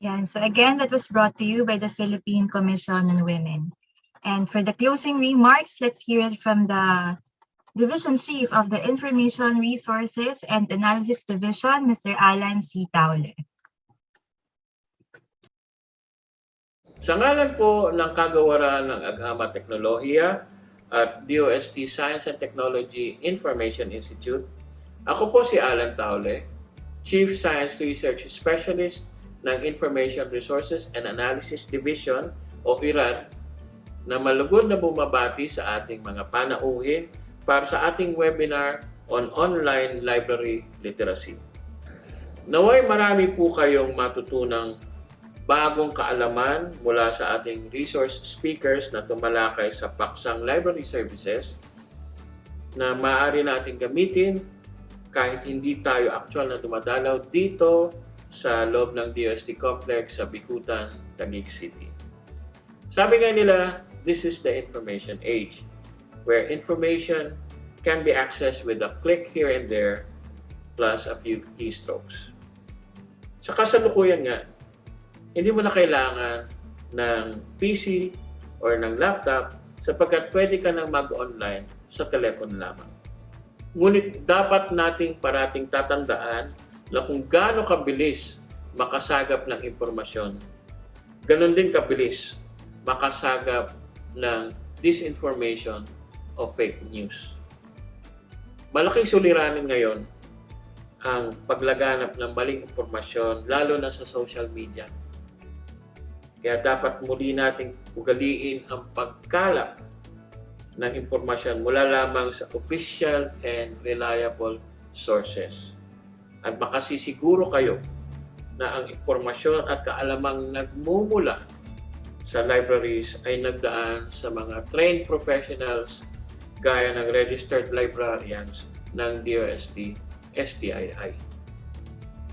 Yan. So again, that was brought to you by the Philippine Commission on Women. And for the closing remarks, let's hear it from the Division Chief of the Information Resources and Analysis Division, Mr. Alan C. Taule. Sa ngalan po ng Kagawaran ng Agama Teknolohiya at DOST Science and Technology Information Institute, ako po si Alan Taule, Chief Science Research Specialist ng Information Resources and Analysis Division o IRAD na malugod na bumabati sa ating mga panauhin para sa ating webinar on online library literacy. Naway marami po kayong matutunang bagong kaalaman mula sa ating resource speakers na tumalakay sa paksang library services na maaari natin gamitin kahit hindi tayo actual na dumadalaw dito sa loob ng DOST Complex sa Bikutan, Taguig City. Sabi nga nila, this is the information age, where information can be accessed with a click here and there, plus a few keystrokes. Sa kasalukuyan nga, hindi mo na kailangan ng PC or ng laptop sapagkat pwede ka nang mag-online sa telepono lamang. Ngunit dapat nating parating tatandaan na kung gaano kabilis makasagap ng impormasyon, ganon din kabilis makasagap ng disinformation o fake news. Malaking suliranin ngayon ang paglaganap ng maling impormasyon, lalo na sa social media. Kaya dapat muli nating ugaliin ang pagkalap ng impormasyon mula lamang sa official and reliable sources. At makasisiguro kayo na ang impormasyon at kaalamang nagmumula sa libraries ay nagdaan sa mga trained professionals gaya ng registered librarians ng DOST-STII.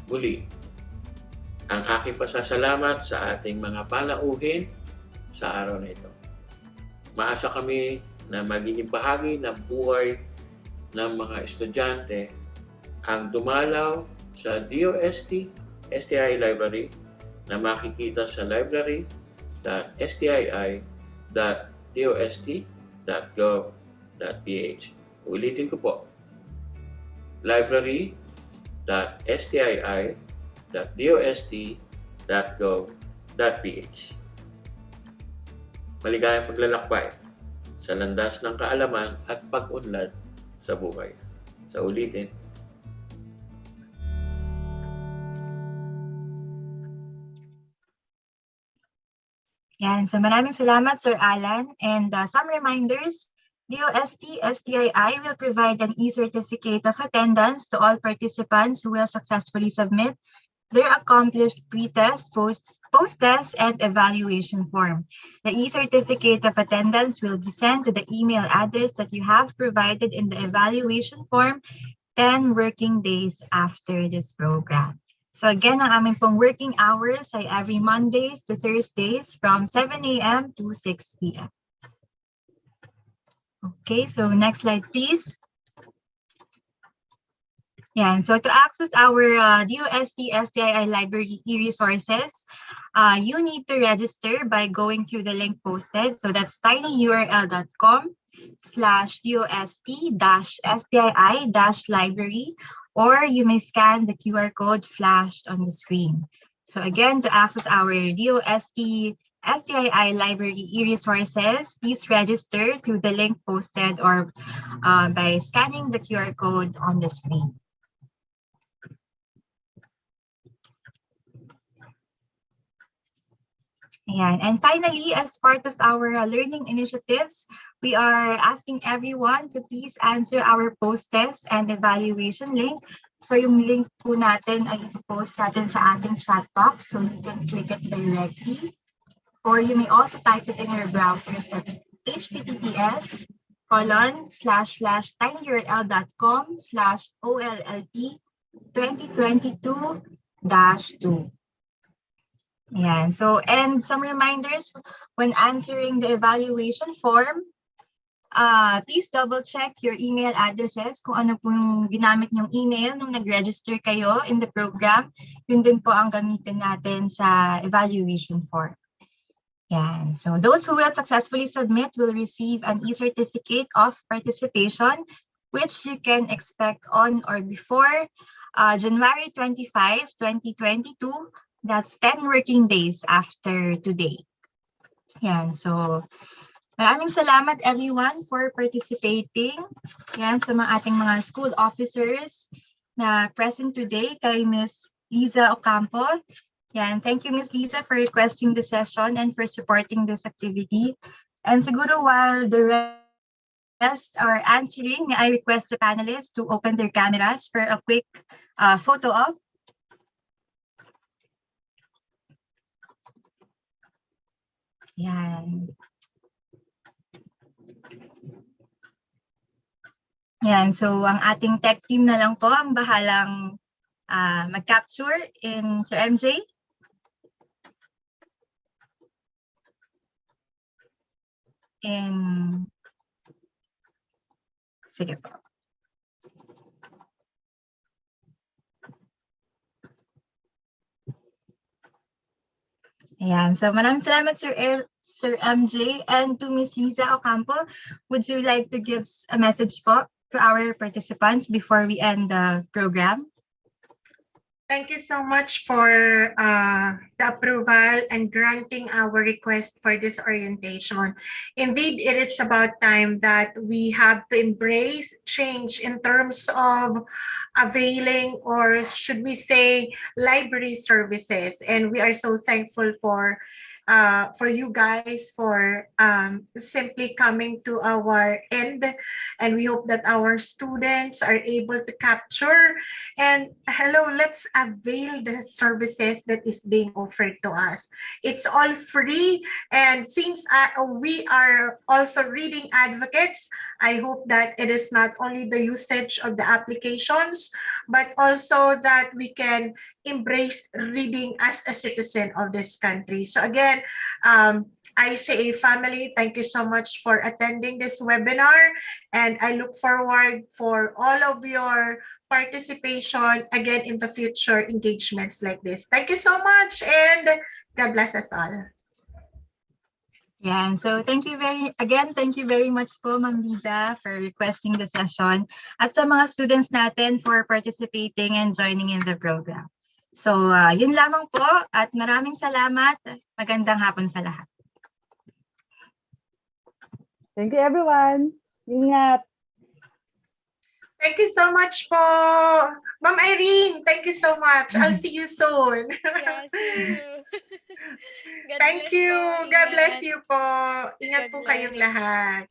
Muli, ang aking pasasalamat sa ating mga panauhin sa araw na ito. Maasa kami na magiging bahagi ng buhay ng mga estudyante ang dumalaw sa DOST-STII Library na makikita sa library.stii.dost.gov.ph. Ulitin ko po, library.stii.dost.gov.ph. www.stii.dost.gov.ph. Maligayang paglalakbay sa landas ng kaalaman at pag-unlad sa buhay. Sa ulitin, Yan. So maraming salamat, Sir Alan. And some reminders, DOST-STII will provide an e-certificate of attendance to all participants who will successfully submit their accomplished pre-test, post-test, and evaluation form. The e-certificate of attendance will be sent to the email address that you have provided in the evaluation form 10 working days after this program. So again, ang aming pong working hours ay every Mondays to Thursdays from 7 a.m. to 6 p.m. Okay, so next slide, please. Yeah, so to access our DOST-STII library e-resources, you need to register by going through the link posted. So that's tinyurl.com/DOST-STII-library, or you may scan the QR code flashed on the screen. So again, to access our DOST-STII library e-resources, please register through the link posted or by scanning the QR code on the screen. Ayan. And finally, as part of our learning initiatives, we are asking everyone to please answer our post-test and evaluation link. So yung link po natin ay i-post natin sa ating chat box, so you can click it directly. Or you may also type it in your browsers. That's https://tinyrl.com/OLLP2022-2. Yeah, so and some reminders when answering the evaluation form, please double check your email addresses kung ano po yung ginamit yung email nung nag-register kayo in the program. Yun din po ang gamitin natin sa evaluation form. Yeah, so those who will successfully submit will receive an e-certificate of participation, which you can expect on or before January 25, 2022. That's 10 working days after today. Yan, so maraming salamat everyone for participating. Yan, sa ating mga school officers na present today kay Ms. Liza Ocampo. Yan, thank you Ms. Liza for requesting the session and for supporting this activity. And siguro while the rest are answering, I request the panelists to open their cameras for a quick photo op. Yan. Yan, so ang ating tech team na lang po ang bahalang mag-capture in Sir MJ. Sige po. Ayan, so maraming salamat Sir MJ, and to Ms. Liza Ocampo, would you like to give a message po to our participants before we end the program? Thank you so much for the approval and granting our request for this orientation. Indeed, it is about time that we have to embrace change in terms of availing, or should we say, library services. And we are so thankful for you guys for simply coming to our end, and we hope that our students are able to capture and let's avail the services that is being offered to us. It's all free, and since we are also reading advocates, I hope that it is not only the usage of the applications, but also that we can embrace reading as a citizen of this country. So again, ICA family, thank you so much for attending this webinar, and I look forward for all of your participation again in the future engagements like this. Thank you so much, and God bless us all. Yan. So thank you very much po, Ma'am Liza, for requesting the session at sa mga students natin for participating and joining in the program. So yun lamang po at maraming salamat. Magandang hapon sa lahat. Thank you, everyone. Ingat. Thank you so much po. Ma'am Irene, thank you so much. I'll see you soon. Yeah, see you. Thank you. Po, God bless ingat. you po. Ingat God po kayong bless. lahat.